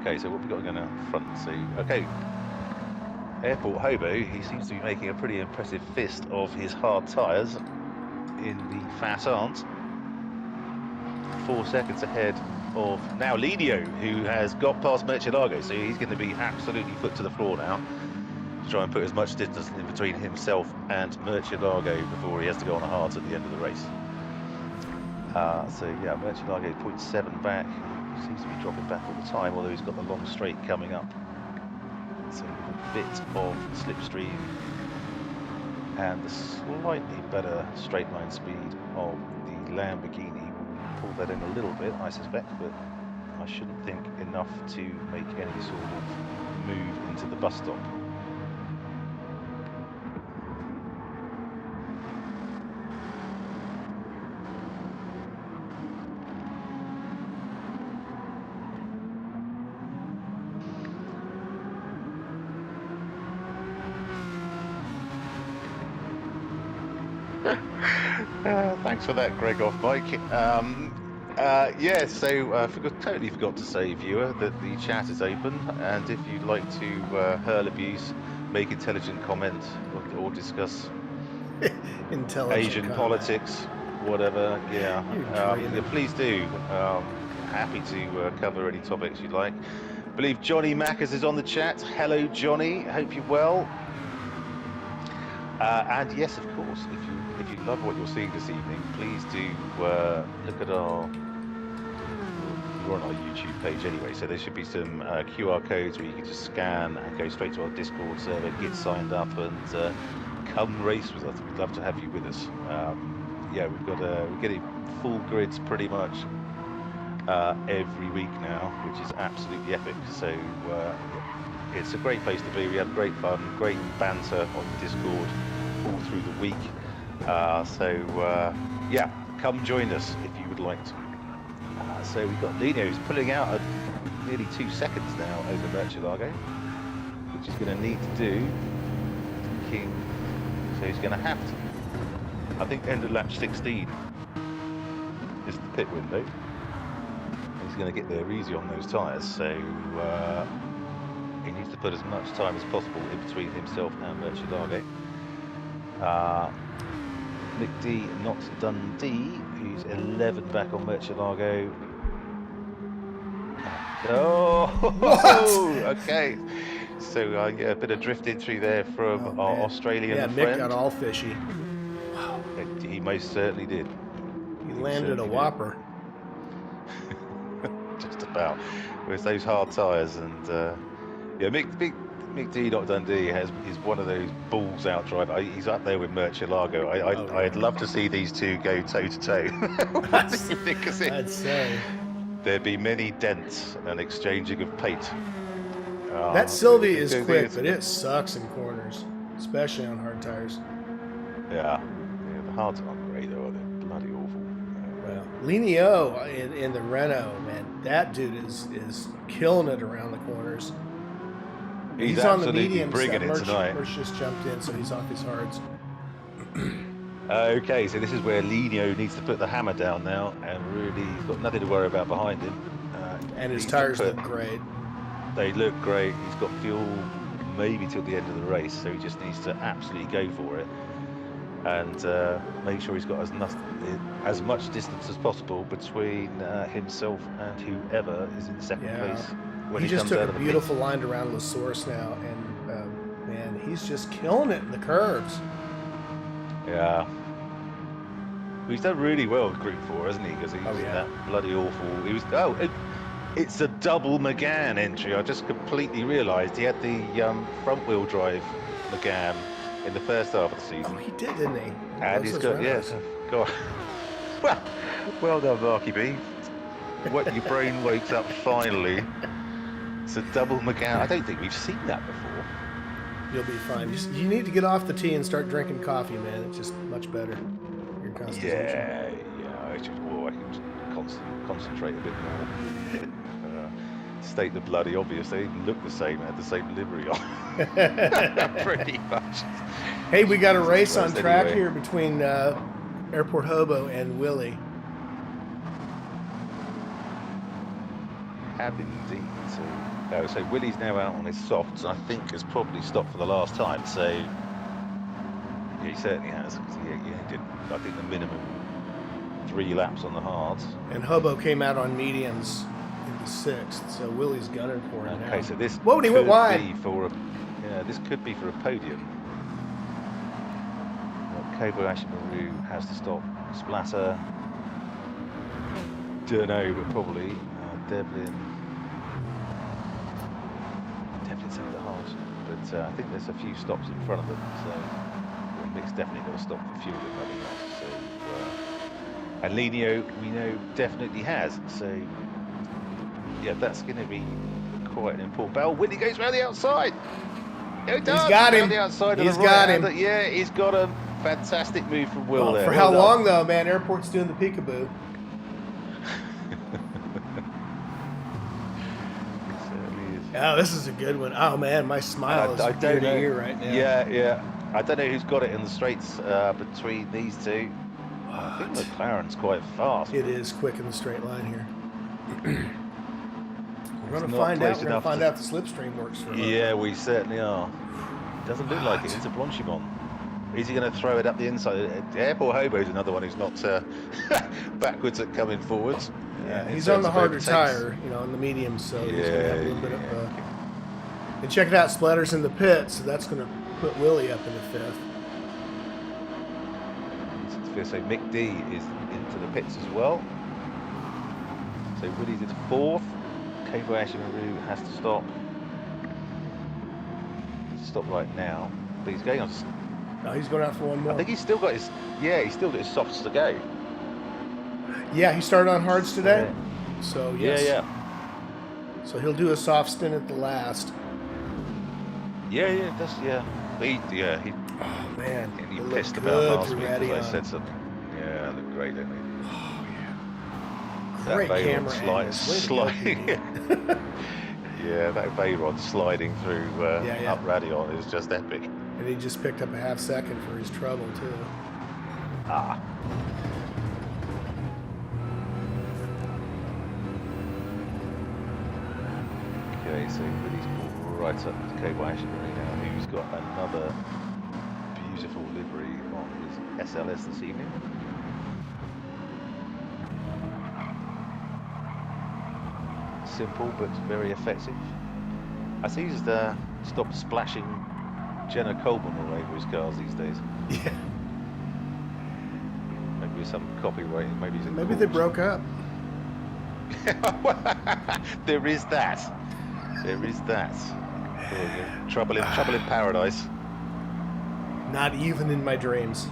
Okay, so what we got going on front? So okay, Airport Hobo. He seems to be making a pretty impressive fist of his hard tyres in the Fat Aunt. 4 seconds ahead of now Lidio, who has got past Murcielago, so he's going to be absolutely foot to the floor now to try and put as much distance in between himself and Murcielago before he has to go on a hard at the end of the race. So yeah, Murcielago 0.7 back. He seems to be dropping back all the time, although he's got the long straight coming up. So with a bit of slipstream and the slightly better straight line speed of the Lamborghini will pull that in a little bit, I suspect, but I shouldn't think enough to make any sort of move into the bus stop. Thanks for that, Greg off mic. Yeah, so totally forgot to say, viewer, that the chat is open, and if you'd like to hurl abuse, make intelligent comment, or discuss Asian politics, whatever, yeah, please do. Happy to cover any topics you'd like. I believe Johnny Mackers is on the chat. Hello, Johnny. Hope you're well. And yes, of course, if you love what you're seeing this evening, please do look at our. We're on our YouTube page anyway, so there should be some QR codes where you can just scan and go straight to our Discord server, get signed up, and come race with us. We'd love to have you with us. Yeah, we're getting full grids pretty much every week now, which is absolutely epic. So it's a great place to be. We have great fun, great banter on Discord all through the week. Yeah, come join us if you would like to. So we've got Lino who's pulling out at nearly 2 seconds now over Murcielago, which he's going to need to do. So he's going to have to. I think end of lap 16 is the pit window. He's going to get there easy on those tyres, so he needs to put as much time as possible in between himself and Murcielago. Nick D, not Dundee, who's 11 back on Murcielago. Oh, what? Okay. So yeah, a bit of drifting through there from our Australian friend. Yeah, Nick got all fishy. Wow. He most certainly did. He landed a whopper. Just about. With those hard tyres, and yeah, Mick D. Not Dundee is one of those balls out driver. He's up there with Murcielago. I'd love to see these two go toe to toe. I'd say There'd be many dents and exchanging of paint. that Sylvie is quick, but it sucks in corners, especially on hard tires. Yeah, the hards aren't great though, are they? Bloody awful. Well, Linio in the Renault, man, that dude is killing it around the corners. He's on the absolutely medium bringing it tonight. Merch just jumped in, so he's off his hards. Okay, so this is where Linio needs to put the hammer down now, and really he's got nothing to worry about behind him. And his tires look great. They look great. He's got fuel maybe till the end of the race, so he just needs to absolutely go for it and make sure he's got as much distance as possible between himself and whoever is in second place. When he just comes took out a beautiful line around La Source now, and man, he's just killing it in the curves. Yeah. He's done really well with Gr.4, hasn't he? Because he's in that bloody awful. It's a double McGann entry. I just completely realised he had the front wheel drive McGann in the first half of the season. Oh, he did, didn't he? And he's got, yes. Go on. Well done, Marky B. What, your brain wakes up finally. It's a double McGann. I don't think we've seen that before. You'll be fine. You need to get off the tea and start drinking coffee, man. It's just much better. Your constitution. Yeah. I can concentrate a bit more. State the bloody obvious. They look the same. They had the same livery on. Pretty much. Hey, we got a race on track here between Airport Hobo and Willie. Have indeed. So Willie's now out on his softs. I think has probably stopped for the last time. So yeah, he certainly has. He did. I think the minimum 3 laps on the hards. And Hobo came out on mediums in the 6th. So Willie's gunning for it now. Okay, so this he went wide. This could be for a podium. Kobo Ashimaru has to stop. Splatter. Don't know, but probably. Devlin's over the hard, but I think there's a few stops in front of them, so Mick's definitely got to stop for fuel and nothing else. So, and Linio, we know, definitely has. So, yeah, that's going to be quite an important battle. Willie goes round the outside. He's got him. He's got him. Yeah, he's got a fantastic move from Will there. For how long, though, man? Airport's doing the peekaboo. Oh, this is a good one. Oh, man, my smile is ear to ear right now. Yeah. I don't know who's got it in the straights between these two. I think McLaren's quite fast. It is quick in the straight line here. We're going to find out. We're going to find out if the slipstream works for him. Yeah, we certainly are. Doesn't look like it. It's a Blanchimont. Is he going to throw it up the inside? Airport Hobo's another one who's not backwards at coming forwards. Yeah, he's on the harder tire, in the medium, so he's going to have a little bit of. And check it out, Splatter's in the pit, so that's going to put Willie up in the 5th. So Mick D is into the pits as well. So Willie's at 4th. Kobo Ashimaru has to stop. Stop right now, but he's going on. No, he's going out for one more. I think he's still got his. Yeah, he's still got his softs to go. Yeah, he started on hards today. So yes. Yeah. So he'll do a soft stint at the last. Yeah. He. Oh man, he pissed about last week because I said something. Yeah, looked great, didn't he? Oh yeah. Great camera sliding. Yeah, that Veyron sliding through up Radion is just epic. And he just picked up a half second for his trouble too. Okay, so Willie's right up to Kobo Ashimaru now, who's got another beautiful livery on his SLS this evening. Simple but very effective. I see he's stopped splashing Jenna Colburn all over his cars these days. Yeah. Maybe some copyright. Maybe they broke up. There is that. Trouble in paradise. Not even in my dreams.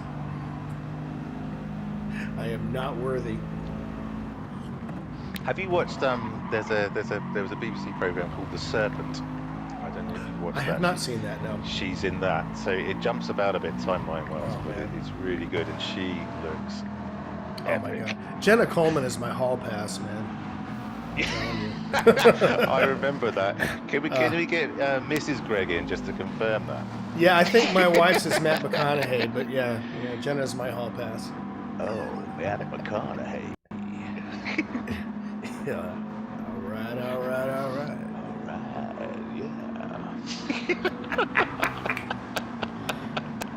I am not worthy. Have you watched there was a BBC program called The Serpent? I don't know if you've watched I that. have not seen that, no. She's in that, so it jumps about a bit timeline-wise, Oh, but man. it's really good, and she looks Oh my epic. god. Jenna Coleman is my hall pass, man. I remember that. Can we get Mrs. Gregg in just to confirm that? Yeah, I think my wife's is Matt McConaughey, but yeah, Jenna's my hall pass. Oh, Matt McConaughey. Yeah. All right.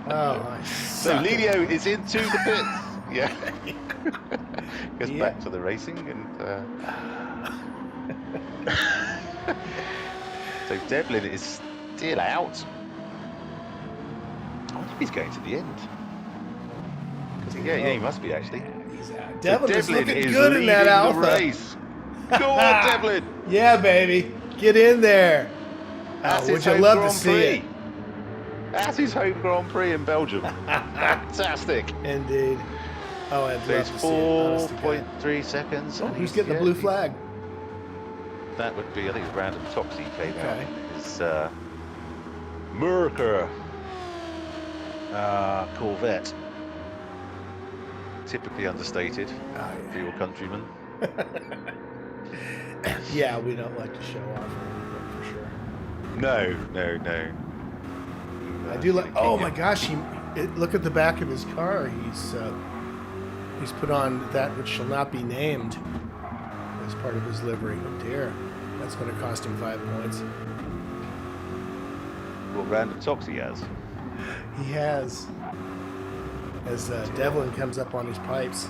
Oh, I So suck. Lidio is into the pits. Yeah. Goes back to the racing and. So Devlin is still out. I wonder if he's going to the end. Yeah, he must be actually. He's out. So Devlin is looking is good in that leading Alpha. the race. Go on, Devlin. Yeah, baby. Get in there. That's Would his you home love Grand to see Prix. it? That's his home Grand Prix in Belgium. Fantastic. Indeed. Oh, I'd So love it's to see it. honest to God. 4.3 seconds. Oh, and who's getting the blue flag? That would be, I think it's Random Toxie came Okay. out. It's Merker Corvette. Typically understated for your countrymen. Yeah, we don't like to show off for sure. No. I do like. Oh my gosh! Look at the back of his car. He's put on that which shall not be named as part of his livery. Oh dear, that's going to cost him 5 points. What Random Toxie has? He has. As Devlin comes up on his pipes,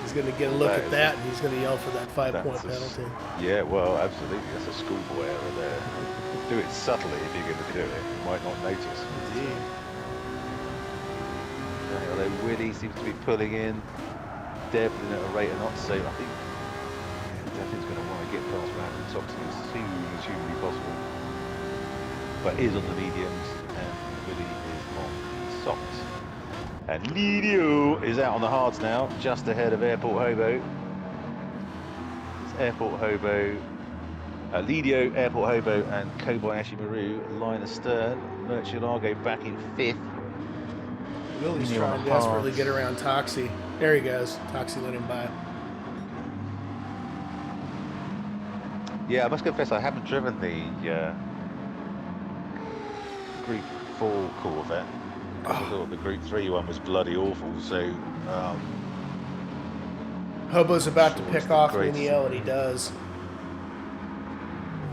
he's going to get a look at that, and he's going to yell for that 5-point penalty. Yeah, well, absolutely. That's a schoolboy error there. Do it subtly if you're going to do it. You might not notice. Indeed. Although Willie seems to be pulling in Devlin at a rate of knots, so I think Devlin's going to want to get past Random Toxie as soon as humanly possible. But is on the mediums, and Willie is on the softs. And Lidio is out on the hards now, just ahead of Airport Hobo. It's Airport Hobo, Lidio, Airport Hobo, and Kobayashi Maru line astern. Murcielago back in 5th. Willie's trying to desperately get around Toxie. There he goes. Toxie let him by. Yeah, I must confess I haven't driven the Gr.4 Corvette. I thought the Group 3 one was bloody awful, so... Hobo's about to Sure, pick it's the off greatest. Liniel, and he does.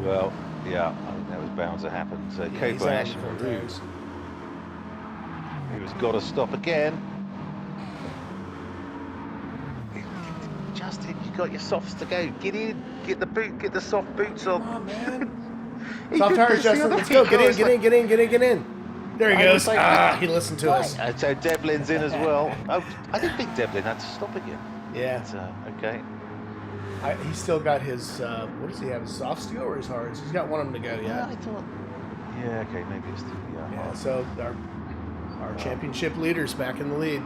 Well, yeah, I think that was bound to happen. So Yeah, he's Kobayashi out Maru, of who's got to stop again. Justin, you got your softs to go. Get in, get the soft boots on. Come on, man. He Soft did tires, this the Justin. other Let's go. week. Get I in, was get like, in, get in, get in, get in. There he I goes. was like, He listened to us. So Devlin's in as well. Oh, I didn't think Devlin had to stop again. Yeah. But, okay. He's still got his, what does he have, his soft steel or his hards? He's got one of them to go Yeah, yet. I thought. Yeah, okay, maybe it's the Yeah, so our championship leader's back in the lead.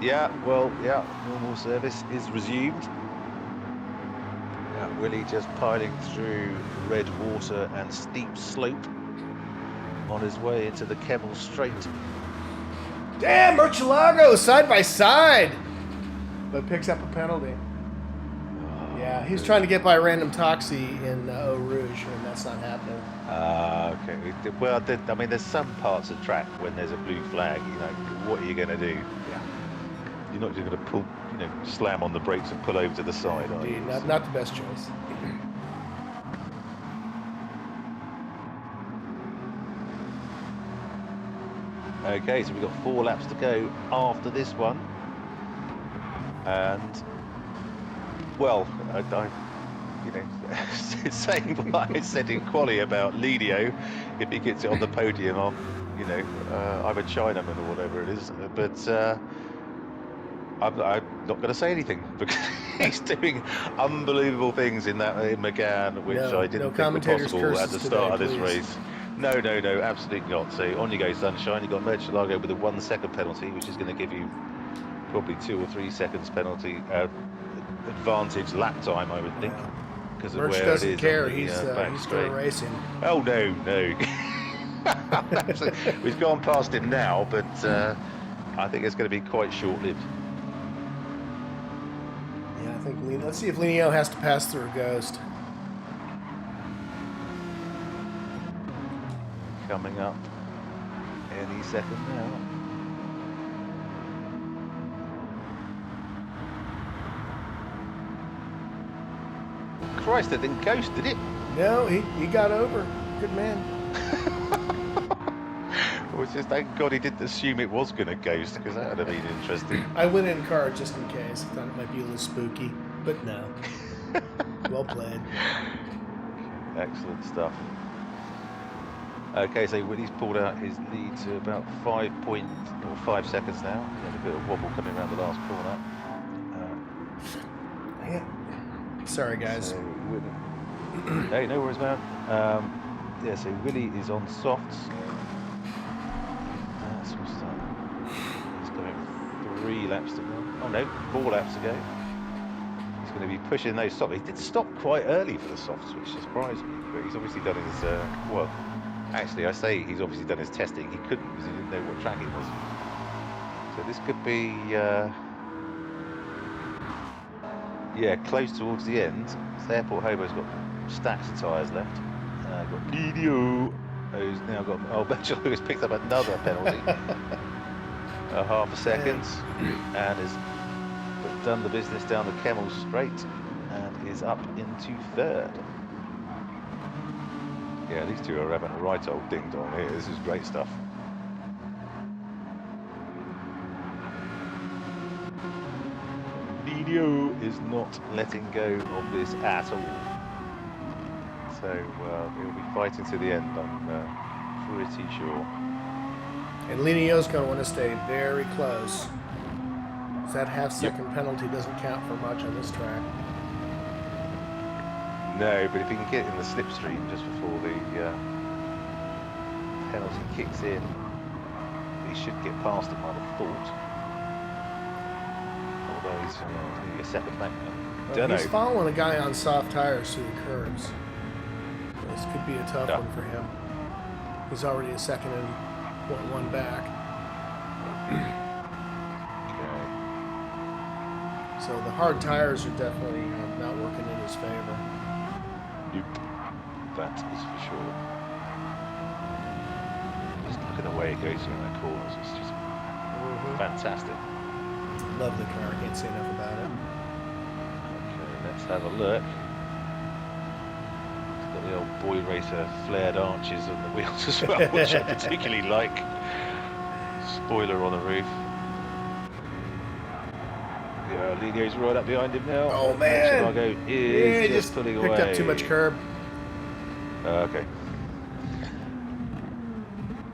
Yeah, well, yeah, normal service is resumed. Willie just piling through red water and steep slope on his way into the Kemmel Strait. Damn, Murcielago, side by side. But picks up a penalty. Yeah, he's trying to get by Random Toxie in Eau Rouge, and that's not happening. Okay. Well, I mean, there's some parts of track when there's a blue flag, what are you going to do? Yeah. You're not just going to pull, slam on the brakes and pull over to the side, are you? Indeed, not the best choice. Okay, so we've got 4 laps to go after this one. And, well, saying what I said in quali about Lidio, if he gets it on the podium, I'm a Chinaman or whatever it is. But I'm not going to say anything because he's doing unbelievable things in McGann, which I No didn't think were commentators' possible at curses the start today, of this please. race. No, absolutely not. So on you go, Sunshine. You got Murcielago with a 1 second penalty, which is going to give you probably 2 or 3 seconds penalty advantage lap time, I would think, because of Merch where it doesn't is care. on the back He's straight. going racing. Oh no. We've gone past him now, but I think it's going to be quite short-lived. Yeah, I think. Let's see if Lenio has to pass through a ghost. Coming up any second now. Christ, it didn't ghost, did it? No, he got over. Good man. It was just, thank God he didn't assume it was going to ghost, because that would have been interesting. I went in car just in case. I thought it might be a little spooky, but no. Well played. Excellent stuff. Okay, so Willie's pulled out his lead to about 5 seconds now. He had a bit of wobble coming around the last corner. Sorry, guys. So hey, no worries, man. Yeah, so Willie is on softs. That's what's that? He's going 3 laps to go. Oh no, 4 laps to go. He's going to be pushing those softs. He did stop quite early for the softs, which surprised me. But he's obviously done his well. Actually, I say he's obviously done his testing. He couldn't because he didn't know what track it was. So this could be, yeah, close towards the end. So Airport Hobo's got stacks of tyres left. Got Lidio, who's now got, oh, Benjamin has picked up another penalty. Half a second, and has done the business down the Kemmel straight and is up into 3rd. Yeah, these two are having a right old ding-dong here. This is great stuff. Lidio is not letting go of this at all. So he'll be fighting to the end, I'm pretty sure. And Lenio's going to want to stay very close. That half-second penalty doesn't count for much on this track. No, but if he can get in the slipstream just before the penalty kicks in, he should get past him, I'd have thought. Although he's going to get a second back now. Well, he's following a guy on soft tires through the curves. This could be a tough one for him. He's already a second and 0.1 back. Okay. So the hard tires are definitely not working in his favor. Nope. That is for sure. Just look at the way it goes through the corners. It's just fantastic. Love the car. Can't say enough about it. Okay, let's have a look. It's got the old boy racer flared arches on the wheels as well, which I particularly like. Spoiler on the roof. Yeah, Lidio's right up behind him now. Oh man! Chicago is just pulling picked away. up too much curb. Okay.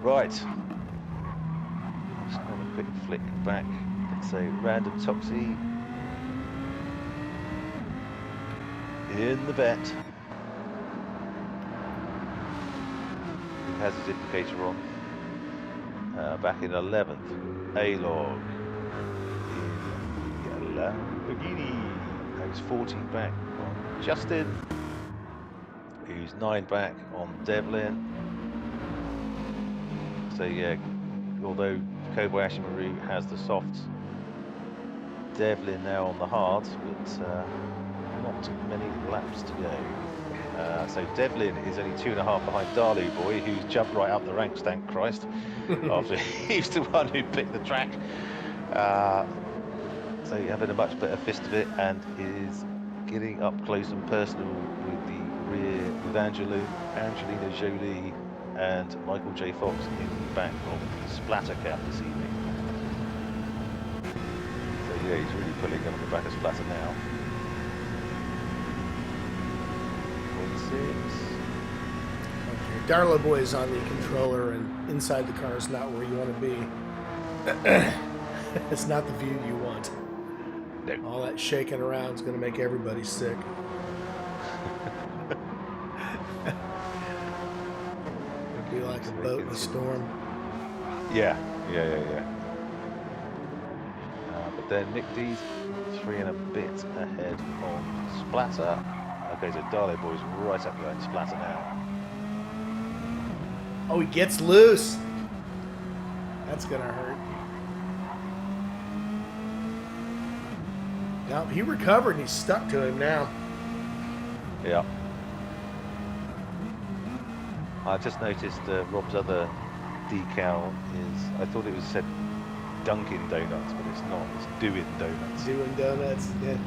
Right. Let's have a quick flick back. Let's say random Toxie in the vet. He has his indicator on. Back in 11th, A-Log in Lamborghini. Who's 14 back on Justin. Who's 9 back on Devlin. So yeah, although Kobayashi Maru has the softs, Devlin now on the hards, but not many laps to go. So Devlin is only 2.5 behind Dalu Boy, who's jumped right up the ranks, thank Christ, after he's the one who picked the track. So having a much better fist of it, and is getting up close and personal with the rear with Angelina Jolie and Michael J. Fox in the back of the Splatter Cab this evening. So yeah, he's really pulling on the back of Splatter now. 0.6. Okay, Darla Boy is on the controller, and inside the car is not where you want to be. It's not the view you want. No. All that shaking around is going to make everybody sick. It'd be like a boat in a storm. Yeah. But then Nick D's 3 and a bit ahead on Splatter. Okay, so Darlow Boy's right up behind Splatter now. Oh, he gets loose. That's going to hurt. Now, he recovered and he's stuck to him now. Yeah. I just noticed Rob's other decal is, I thought it was said Dunkin' Donuts, but it's not. It's Doing Donuts. Doing donuts. Yeah.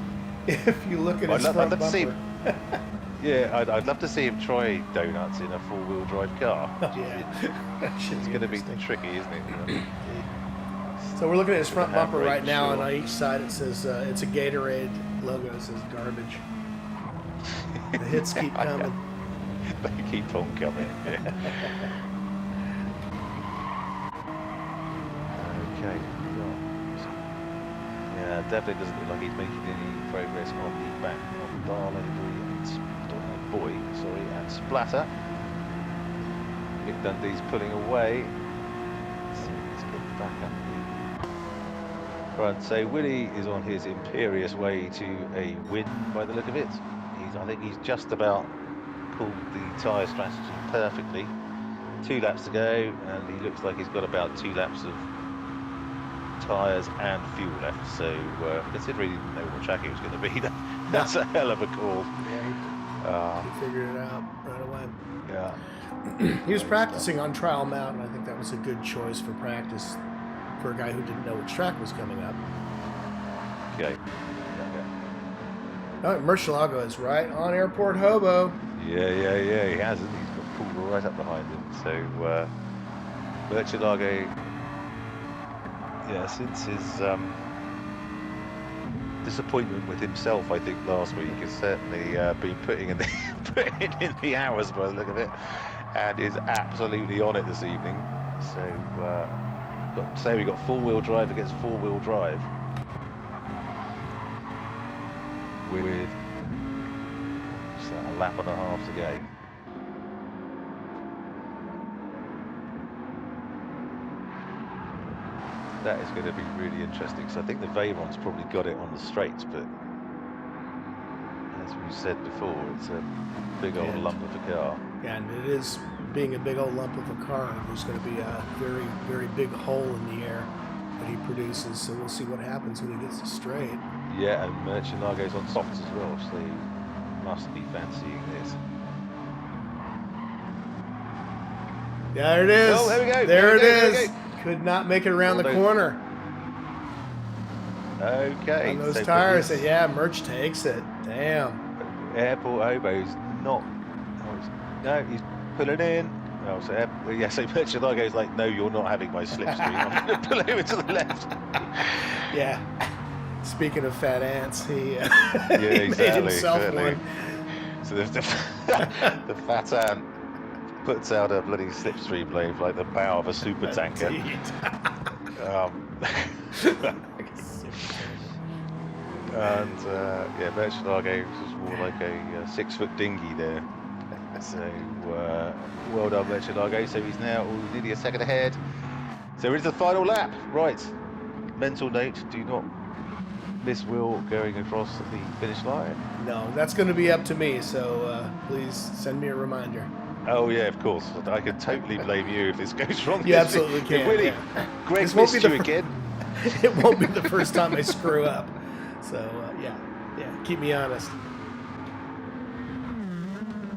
If you look at his front I'd love to see bumper. Yeah, I'd love to see him try donuts in a four-wheel drive car. Yeah. It's going to be tricky, isn't it? So we're looking at his front bumper handbrake, right now, sure. and on each side it says it's a Gatorade logo. It says garbage. The hits keep coming. They keep on coming. Yeah. Okay. Yeah, definitely doesn't look like he's making any progress on the back of Darlow Boy, and Splatter. Mick Dundee's pulling away. Let's see if he's getting back up the front. So Willie is on his imperious way to a win by the look of it. I think he's just about pulled the tyre strategy perfectly. 2 laps to go, and he looks like he's got about 2 laps of tyres and fuel left. So considering he didn't know what track he was going to be, that's a hell of a call. Yeah, he figured it out right away. Yeah. He was practicing on Trial Mountain. I think that was a good choice for practice for a guy who didn't know which track was coming up. Okay. Oh, Murcielago is right on Airport Hobo. Yeah, he hasn't. He's got pulled right up behind him. So Murcielago, since his disappointment with himself, I think last week, has certainly been putting in the hours by the look of it, and is absolutely on it this evening. So we got 4-wheel drive against 4-wheel drive with just a lap and a half to go. That is going to be really interesting. So I think the Veyron's probably got it on the straights, but as we said before, it's a big old lump of a car. Yeah, and it is being a big old lump of a car. There's going to be a very, very big hole in the air that he produces. So we'll see what happens when he gets it straight. Yeah, and Murcielago's on softs as well, so he must be fancying this. There it is. Oh, there we go. There it is. There we go. Could not make it around the corner. Okay. On those so tires, yeah, Murch takes it. Damn. Airport Hobo's not. No, he's pulling in. Oh, so so Murcielago's like, no, you're not having my slipstream. I'm going to pull over to the left. Yeah. Speaking of fat ants, he, he made himself one. So the fat ant puts out a bloody slipstream blade like the bow of a super tanker. And Murcielago was more like a 6-foot dinghy there. So well done, Murcielago. So he's now nearly a second ahead. So it's the final lap. Right. Mental note: do not miss Will going across the finish line. No, that's going to be up to me. So please send me a reminder. Oh yeah, of course. I could totally blame you if this goes wrong. You absolutely can. Willie, yeah. Greg missed you again. It won't be the first time I screw up. So yeah, keep me honest.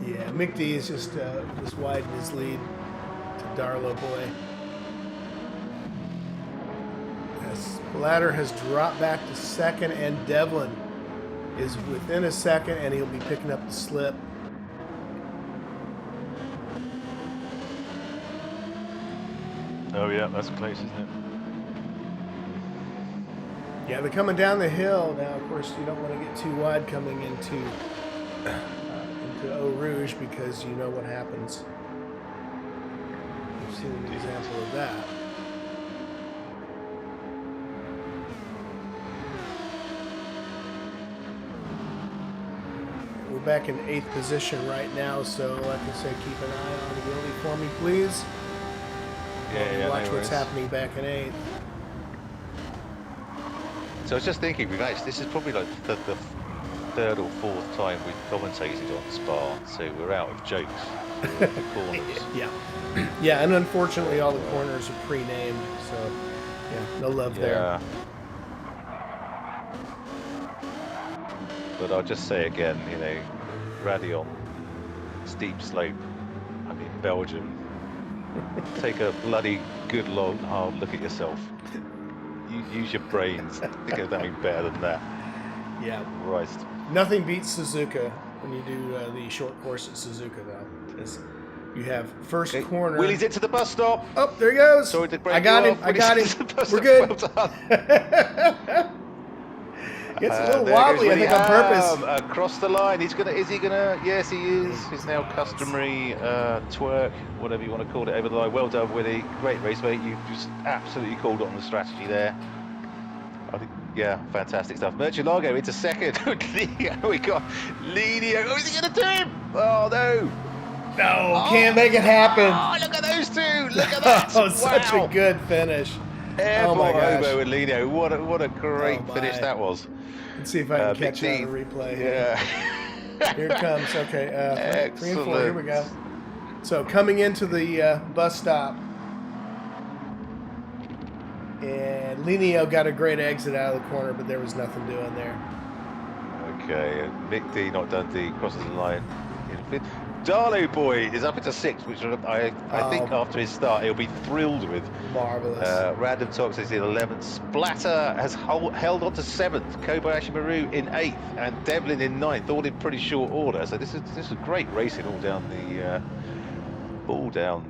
Yeah, Mick D is just widened his lead to Darlow Boy. Splatter has dropped back to second, and Devlin is within a second, and he'll be picking up the slip. Oh yeah, that's close, isn't it? Yeah, they're coming down the hill now. Of course, you don't want to get too wide coming into Eau Rouge because you know what happens. We've seen an example of that. We're back in 8th position right now, so like I said, keep an eye on Willie for me, please. Yeah, Watch no what's worries. happening back in 8th. So I was just thinking, this is probably like the third or fourth time we've commentated on Spa, so we're out of jokes for the corners. Yeah. Yeah, and unfortunately all the corners are pre-named, so yeah, no love there. But I'll just say again, Radion, steep slope, Belgium. Take a bloody good long hard look at yourself. Use your brains. Think of something better than that. Yeah. Christ. Nothing beats Suzuka when you do the short course at Suzuka, though. Because you have first corner. Willie's into the bus stop. Oh, there he goes. Sorry to break I got him. off. I got him. We're good. Well done. It's a little wobbly, I think, on purpose. Across the line. Is he gonna? Yes, he is. His now customary twerk, whatever you want to call it, over the line. Well done, Willie. Great race, mate. You've just absolutely called it on the strategy there. I think, yeah, fantastic stuff. Murcielago into second. We got Lenio. Oh, is he gonna do him? Oh no. No, can't make it happen. Oh, look at those two. Look at that. Oh, such a good finish. Airport Hobo and Lenio. What a great finish that was. Let's see if I can catch it on the replay. Yeah. Here it comes. Okay, 3 and 4. Here we go. So coming into the bus stop, and Lenio got a great exit out of the corner, but there was nothing doing there. Okay, Mick D, not Dundee, crosses the line in fifth. Darlow Boy is up into 6th, which I think after his start he'll be thrilled with. Marvelous. Random Tox is in 11th. Splatter has held on to 7th. Kobayashi Maru in 8th, and Devlin in 9th, all in pretty short order. So this is great racing all down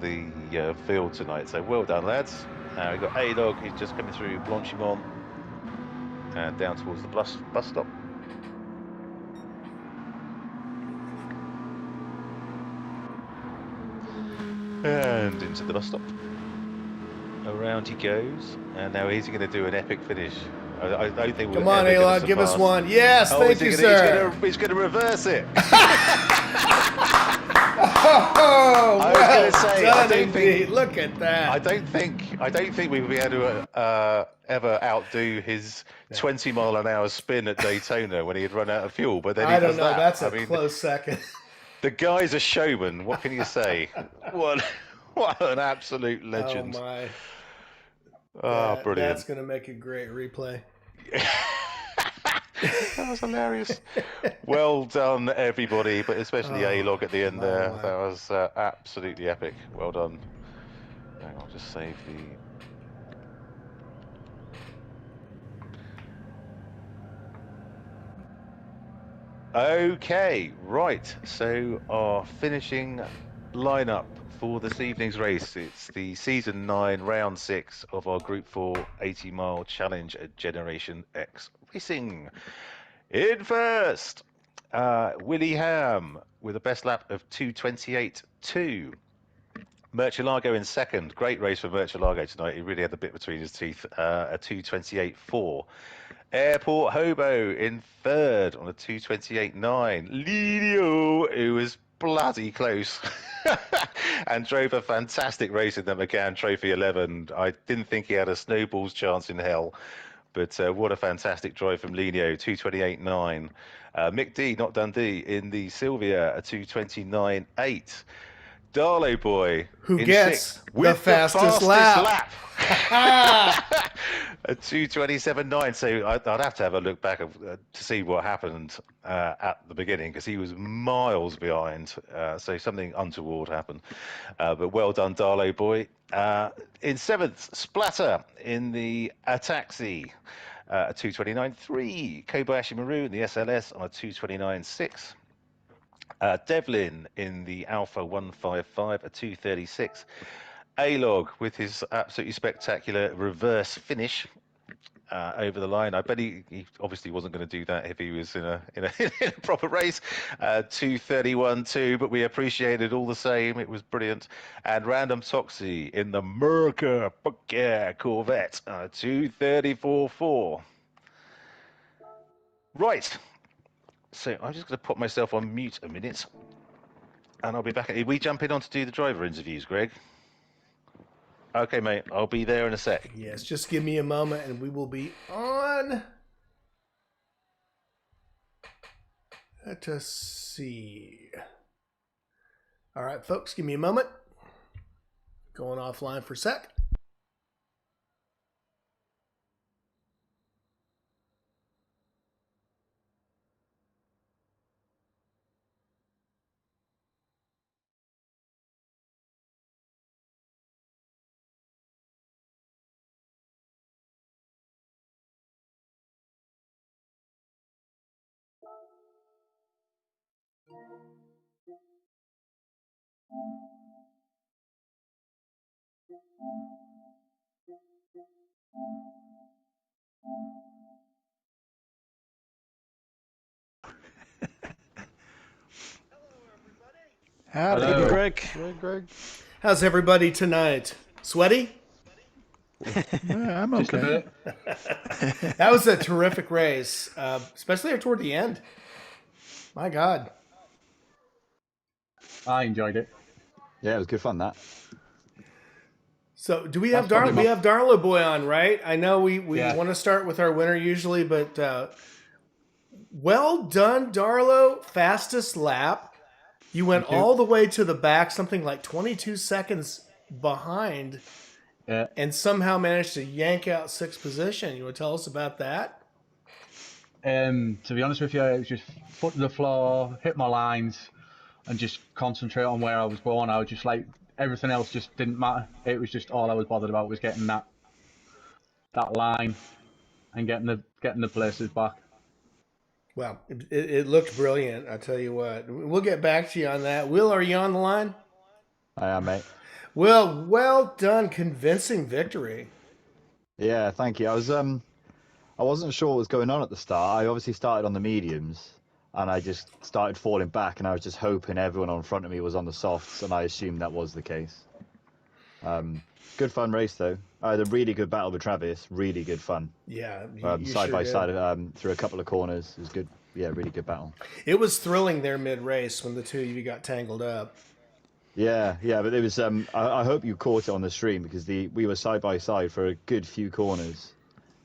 the field tonight. So well done, lads. We've got A-Dog, who's just coming through Blanchimont and down towards the bus stop. And into the bus stop. Around he goes, and now he's going to do an epic finish. I don't think we're Come on, Elon, give us one. Yes, thank you, sir. He's going to reverse it. Oh, I was going to say, I don't think. Look at that. I don't think we will be able to ever outdo his 20-mile-an-hour spin at Daytona when he had run out of fuel. But then I don't know. That's a close second. The guy's a showman. What can you say? What an absolute legend. Oh, my. Oh, brilliant. That's going to make a great replay. That was hilarious. Well done, everybody, but especially A-Log at the end there. My. That was absolutely epic. Well done. Hang on, I'll just save the... Okay, right. So our finishing lineup for this evening's race. It's the Season 9, Round 6 of our Group 4 80-mile challenge at Generation X Racing. In first, Willie Ham with a best lap of 2:28.2. Murcielago in second. Great race for Murcielago tonight. He really had the bit between his teeth. A 2:28.4. Airport Hobo in third on a 2:28.9. Lenio, who was bloody close and drove a fantastic race in the McCann Trophy 11. I didn't think he had a snowball's chance in hell, but what a fantastic drive from Lenio, 2:28.9. Mick D, not Dundee, in the Sylvia, a 2:29.8. Darlow Boy, who in gets with the fastest lap. A 2:27.9. So I'd have to have a look back to see what happened at the beginning, because he was miles behind. So something untoward happened. But well done, Darlow Boy. In 7th, Splatter in the Ataxi, a 2:29.3. Kobayashi Maru in the SLS on a 2:29.6. Devlin in the Alpha 155, a 2:36. A-Log with his absolutely spectacular reverse finish over the line. I bet he obviously wasn't going to do that if he was in a proper race. 2:31.2, but we appreciate it all the same. It was brilliant. And Random Toxie in the Merca Corvette, 2:34.4. Right. So I'm just going to put myself on mute a minute, and I'll be back. Are we jumping on to do the driver interviews, Greg? Okay, mate. I'll be there in a sec. Yes, just give me a moment and we will be on. Let us see. All right, folks, give me a moment. Going offline for a sec. Howdy, Hello. Greg. Greg. How's everybody tonight? Sweaty? Yeah, I'm Just a okay. bit. That was a terrific race, especially toward the end. My God. I enjoyed it. Yeah, it was good fun. That. So, do we have That's probably We my have Darla Boy on, right? I know we yeah. want to start with our winner usually, but well done, Darlo. Fastest lap. You went Thank you. all the way to the back, something like 22 seconds behind, Yeah. and somehow managed to yank out sixth position. You want to tell us about that? To be honest with you, it was just foot to the floor, hit my lines, and just concentrate on where I was going. I was just like everything else just didn't matter. It was just all I was bothered about was getting that line and getting the places back. Well, it looked brilliant. I tell you what. We'll get back to you on that. Will, are you on the line? I am, mate. Will, well done, convincing victory. Yeah, thank you. I wasn't sure what was going on at the start. I obviously started on the mediums, and I just started falling back, and I was just hoping everyone on front of me was on the softs, and I assumed that was the case. Good fun race though. I had a really good battle with Travis. Really good fun. Yeah, you Side sure by did. side, through a couple of corners. It was good. Yeah, really good battle. It was thrilling there mid race when the two of you got tangled up. Yeah, but it was. I hope you caught it on the stream because we were side by side for a good few corners,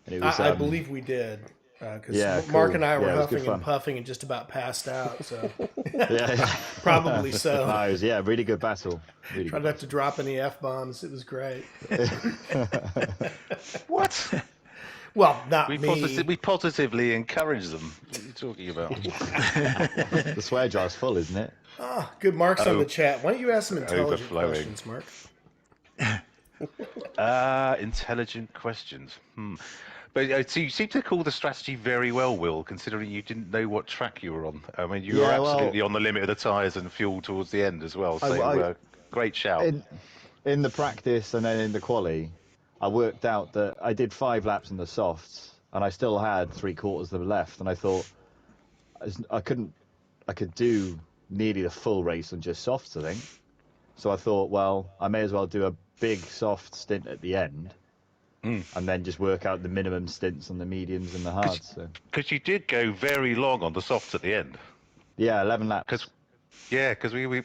and it was. I believe we did. Because Yeah, Mark cool. and I were Yeah, it was good huffing and fun. puffing and just about passed out. So Yeah. probably so. No, it was, yeah, really good battle. Really Tried good not to drop any f bombs. It was great. What? Well, not We me. positively encourage them. What are you talking about? The swear jar's full, isn't it? Oh, good marks on Oh, the chat. Why don't you ask some intelligent overflowing. questions, Mark? Intelligent questions. But so you seem to call the strategy very well, Will, considering you didn't know what track you were on. I mean, you were Yeah, well, absolutely on the limit of the tyres and fuel towards the end as well. I, So I great shout. in the practice and then in the quali, I worked out that I did 5 laps in the softs, and I still had 3/4 of them left, and I thought I could do nearly the full race on just softs, I think. So I thought, well, I may as well do a big soft stint at the end, and then just work out the minimum stints on the mediums and the hards. So Because you did go very long on the softs at the end. yeah, 11 laps. Because we were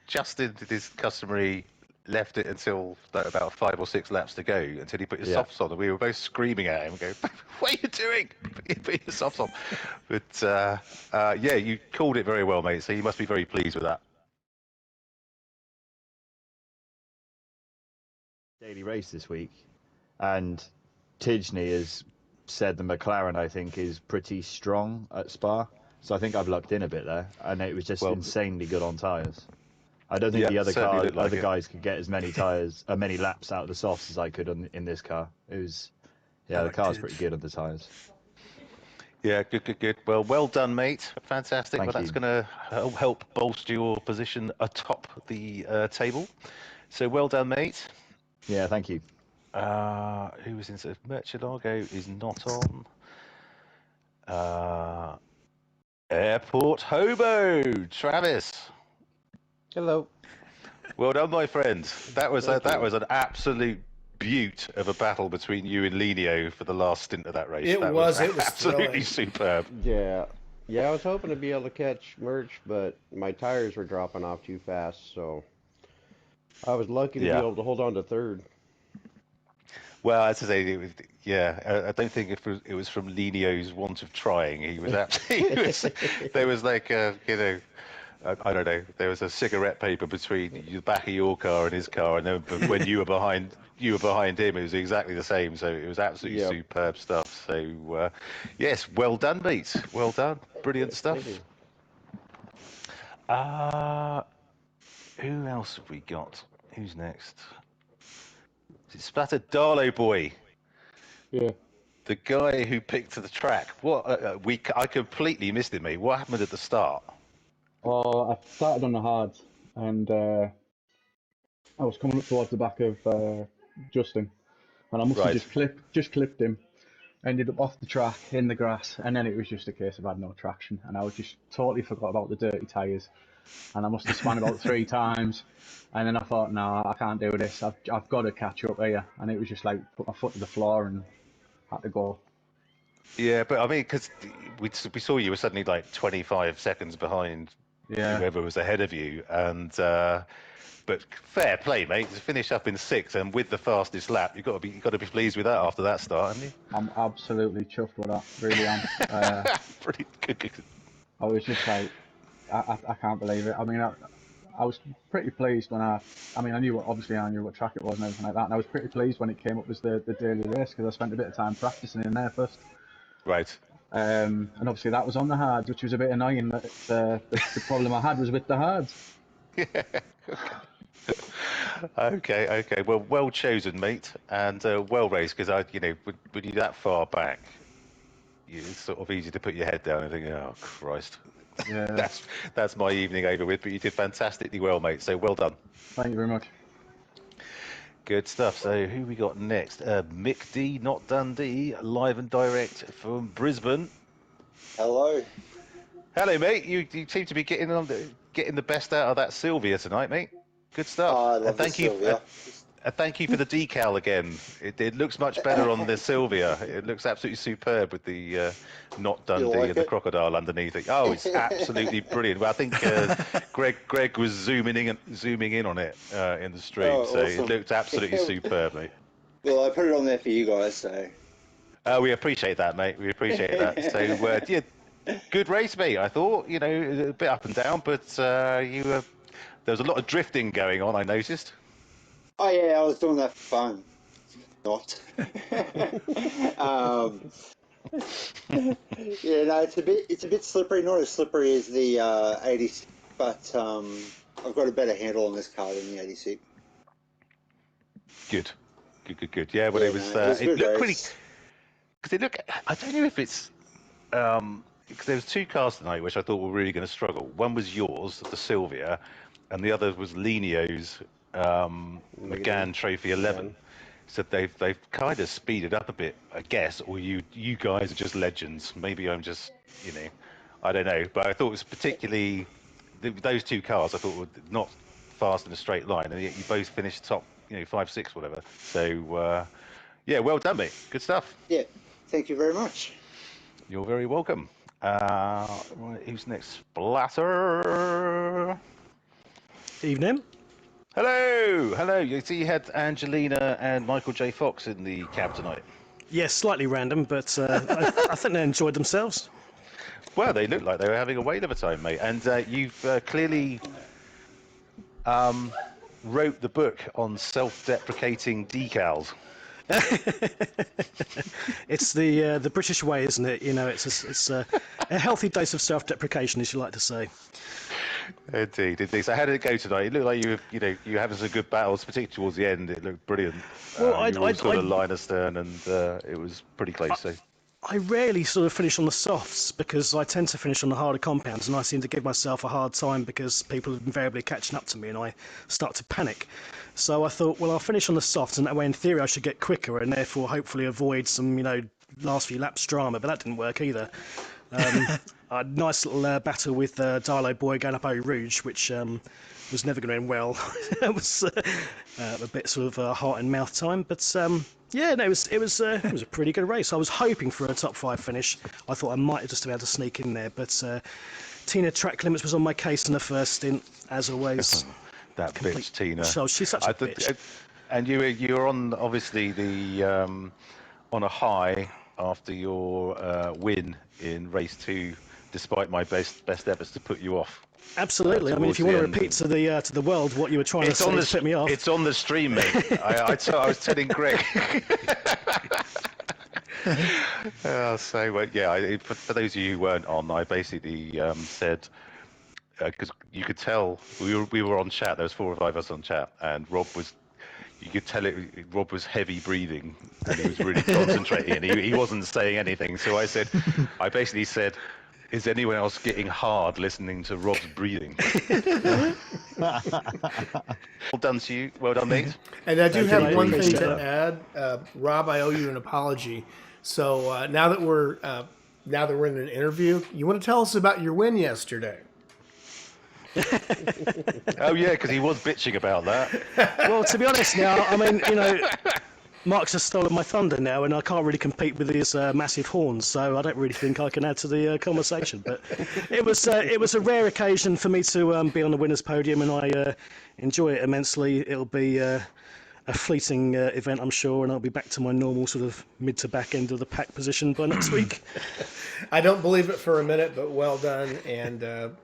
Justin did his customary left it until about 5 or 6 laps to go until he put his Yeah. softs on, and we were both screaming at him, going, "What are you doing? Put your softs on!" But yeah, you called it very well, mate. So you must be very pleased with that. Daily race this week, and Tidgney has said the McLaren, I think, is pretty strong at Spa. So I think I've lucked in a bit there, and it was just Well, insanely good on tyres. I don't think yeah, the other certainly looked like other it. guys could get as many tyres, many laps out of the softs as I could in this car. It was, yeah, the car's pretty good on the tyres. Yeah, good. Well done, mate. Fantastic. Thank Well, that's you. going to help bolster your position atop the table. So well done, mate. Yeah, thank you. Who was in? Merchelago is not on. Airport Hobo, Travis. Hello. Well done, my friend. That was Thank you. an absolute beaut of a battle between you and Lenio for the last stint of that race. It That was absolutely thrilling. superb. Yeah, Yeah, I was hoping to be able to catch Merch, but my tires were dropping off too fast, so I was lucky to be Yeah. able to hold on to third. Well, as I say, yeah, I don't think it was from Lenio's want of trying. He was absolutely, there was like, I don't know, there was a cigarette paper between the back of your car and his car, and then but when you were behind him, it was exactly the same. So it was absolutely Yep. superb stuff. So, yes, well done, mate. Well done. Brilliant Thank stuff. you. Uh, who else have we got? Who's next? Is it Splatter Darlow Boy? Yeah. The guy who picked the track. What I completely missed it, mate. What happened at the start? Oh, I started on the hard, and I was coming up towards the back of Justin, and I must have Right. just clipped him. Ended up off the track in the grass, and then it was just a case of I had no traction, and I was just totally forgot about the dirty tyres, and I must have spun about 3 times, and then I thought, no, I can't do this. I've got to catch up here, and it was just like put my foot to the floor and had to go. Yeah, but I mean, because we saw you were suddenly like 25 seconds behind Yeah, whoever was ahead of you, and but fair play, mate. To finish up in sixth and with the fastest lap, you got to be pleased with that after that start, haven't I'm absolutely chuffed with that. Really am. you? Pretty good, good. I was just like, I can't believe it. I mean, I was pretty pleased when I mean, obviously I knew what track it was and everything like that, and I was pretty pleased when it came up as the daily race because I spent a bit of time practicing in there first. Right. And obviously that was on the hards, which was a bit annoying. That the problem I had was with the hards. Okay, okay. Well, well chosen, mate, and well raced. Because when you're that far back, it's sort of easy to put your head down and think, "Oh Christ, Yeah, that's my evening over with." But you did fantastically well, mate. So well done. thank you very much. Good stuff. So who we got next? Mick D, not Dundee, live and direct from Brisbane. Hello. Hello, mate. You seem to be getting the best out of that Sylvia tonight, mate. Good stuff. I And love this Sylvia. thank you for the decal again. It looks much better on the Sylvia. It looks absolutely superb with the not You Dundee like and the it? crocodile underneath it. Oh, it's absolutely brilliant. Well, I think Greg was zooming in on it in the stream, so Oh, it awesome. looked absolutely superb, mate. Well, I put it on there for you guys, so. We appreciate that, mate. We appreciate that. So, yeah, good race, mate. I thought, a bit up and down, but there was a lot of drifting going on. I noticed. Oh yeah, I was doing that for fun. Not. um, yeah, no, it's a bit slippery. Not as slippery as the 86, but I've got a better handle on this car than the 86. Good, good, good, good. Yeah, but Yeah, no, it was a it good looked pretty. race. Because it looked. I don't know if it's. Because there was two cars tonight which I thought were really going to struggle. One was yours, the Sylvia, and the other was Lenio's Megan. McGann Trophy Again. 11. So they've kind of speeded up a bit, I guess, or you guys are just legends. Maybe I'm just, I don't know. But I thought it was particularly those two cars. I thought were not fast in a straight line, and yet you both finished top, 5, 6, whatever. So yeah, well done, mate. Good stuff. Yeah, thank you very much. You're very welcome. Right, who's next? Splatter. Evening. Hello, hello. You see, you had Angelina and Michael J. Fox in the cab tonight. Yes, slightly random, but I think they enjoyed themselves. Well, they looked like they were having a whale of a time, mate. And you've clearly wrote the book on self-deprecating decals. It's the British way, isn't it? It's a healthy dose of self-deprecation, as you like to say. Indeed, indeed. So how did it go tonight? It looked like you were having some good battles, particularly towards the end. It looked brilliant. Well, You were all sort of line astern, and it was pretty close. So. I rarely sort of finish on the softs because I tend to finish on the harder compounds, and I seem to give myself a hard time because people are invariably catching up to me, and I start to panic. So I thought, well, I'll finish on the softs, and that way, in theory, I should get quicker, and therefore hopefully avoid some, last few laps drama. But that didn't work either. a nice little battle with Dilo Boy going up Eau Rouge, which was never going to end well. It was a bit sort of heart and mouth time, but yeah, no, it was a pretty good race. I was hoping for a top 5 finish. I thought I might have just been able to sneak in there, but Tina Track Limits was on my case in the first stint, as always. That bitch, Tina. So she's such a bitch. And you were on obviously the on a high after your win in race 2, despite my best efforts to put you off. Absolutely. I mean, if you want to repeat to the world what you were trying to say to put me off. It's on the stream, mate. I was telling Greg. For those of you who weren't on, I basically said, because you could tell we were on chat. There was 4 or 5 of us on chat, and Rob was. You could tell Rob was heavy breathing, and he was really concentrating, and he wasn't saying anything. So I basically said, is anyone else getting hard listening to Rob's breathing? Well done to you. Well done, mate. And I do have one thing to add. Rob, I owe you an apology. So now that we're in an interview, you want to tell us about your win yesterday? Oh yeah, because he was bitching about that. Well, to be honest, now I mean, Mark's just stolen my thunder now, and I can't really compete with these massive horns, so I don't really think I can add to the conversation. But it was a rare occasion for me to be on the winners' podium, and I enjoy it immensely. It'll be a fleeting event, I'm sure, and I'll be back to my normal sort of mid to back end of the pack position by next week. I don't believe it for a minute, but well done, and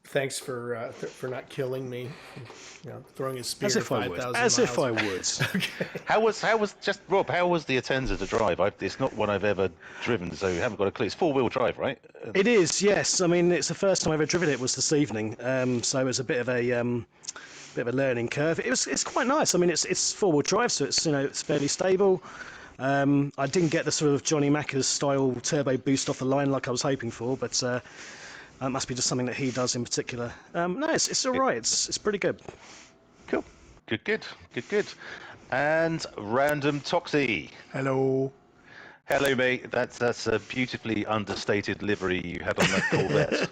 thanks for not killing me. Throwing a spear 5,000 miles. As if I would. Okay. How was Rob? How was the Atenza to drive? It's not one I've ever driven, so you haven't got a clue. It's 4-wheel drive, right? It is, yes. I mean, it's the first time I've ever driven it was this evening, so it was a bit of a learning curve. It's quite nice. I mean, it's 4-wheel drive, so it's fairly stable. I didn't get the sort of Johnny Macca's style turbo boost off the line like I was hoping for, but that must be just something that he does in particular. No, it's all right. It's pretty good. Cool. Good. And Random Toxie. Hello. Hello, mate. That's a beautifully understated livery you had on that Corvette.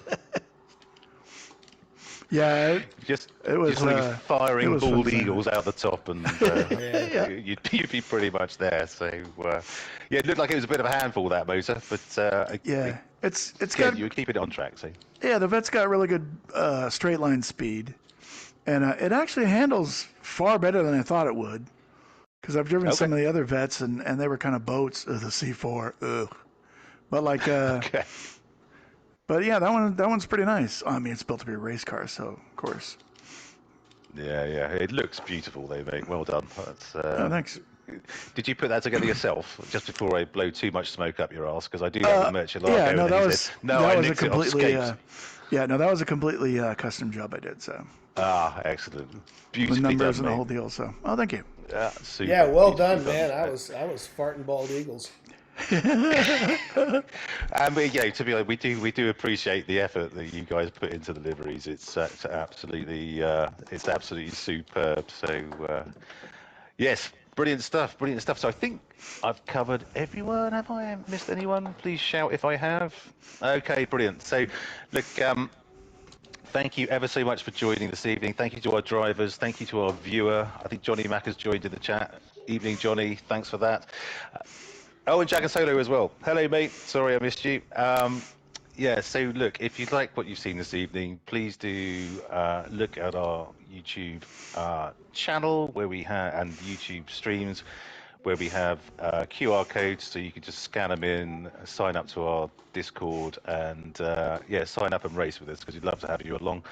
Yeah, it was firing bald fun, eagles out the top, and you'd be pretty much there. So it looked like it was a bit of a handful, that motor, but it's got you were keeping it on track. So the Vet's got really good straight line speed, and it actually handles far better than I thought it would. Because I've driven some of the other Vets, and they were kind of boats. The C4, ugh. But like, okay. But yeah, that one's pretty nice. I mean, it's built to be a race car, so of course. Yeah, it looks beautiful, though, mate. Well done. Thanks. Did you put that together yourself? Just before I blow too much smoke up your ass, because I do have the merchant logo. Yeah, no, that was a completely custom job I did. So. Excellent. Beautifully the numbers done, and the whole deal. So, thank you. Yeah, super. Yeah, well done, man. I was farting bald eagles. And to be honest, we do appreciate the effort that you guys put into the liveries. It's absolutely superb. So yes, brilliant stuff. So I think I've covered everyone. Have I missed anyone? Please shout if I have. Okay, brilliant. So look, thank you ever so much for joining this evening. Thank you to our drivers. Thank you to our viewer. I think Johnny Mack has joined in the chat. Evening, Johnny. Thanks for that. And Jack and Solo as well. Hello, mate. Sorry I missed you. So look, if you like what you've seen this evening, please do look at our YouTube channel where we have, and YouTube streams where we have QR codes, so you can just scan them in, sign up to our Discord, and sign up and race with us, because we'd love to have you along.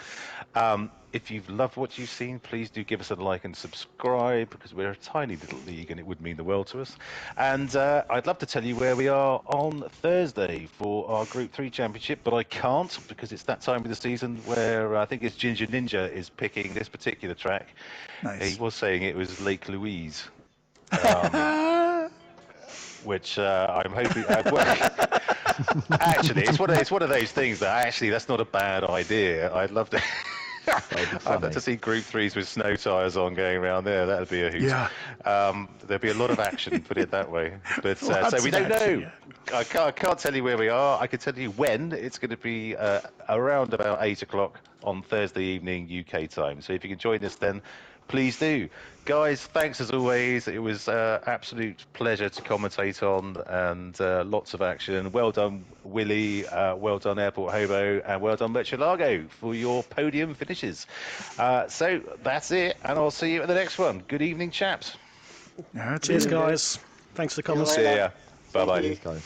If you've loved what you've seen, please do give us a like and subscribe, because we're a tiny little league and it would mean the world to us. And I'd love to tell you where we are on Thursday for our Group 3 Championship, but I can't, because it's that time of the season where I think it's Ginger Ninja is picking this particular track. Nice. He was saying it was Lake Louise. Which I'm hoping. Actually, it's one of those things that that's not a bad idea. I'd love to. That would be I'd funny. like to see Group 3s with snow tyres on going around there. That'd be a hoot. Yeah. There'd be a lot of action, put it that way. But Lots so we of don't action, know. yeah. I can't tell you where we are. I can tell you when. It's going to be around about 8 o'clock on Thursday evening UK time. So if you can join us then, please do. Guys, thanks as always. It was absolute pleasure to commentate on, and lots of action. Well done, Willie. Well done, Airport Hobo, and well done, Merchelago, for your podium finishes. So that's it, and I'll see you at the next one. Good evening, chaps. Yeah, Cheers, see ya. guys. Thanks for the See you comments. See later. ya. Bye Thank bye. you. Cheers, guys.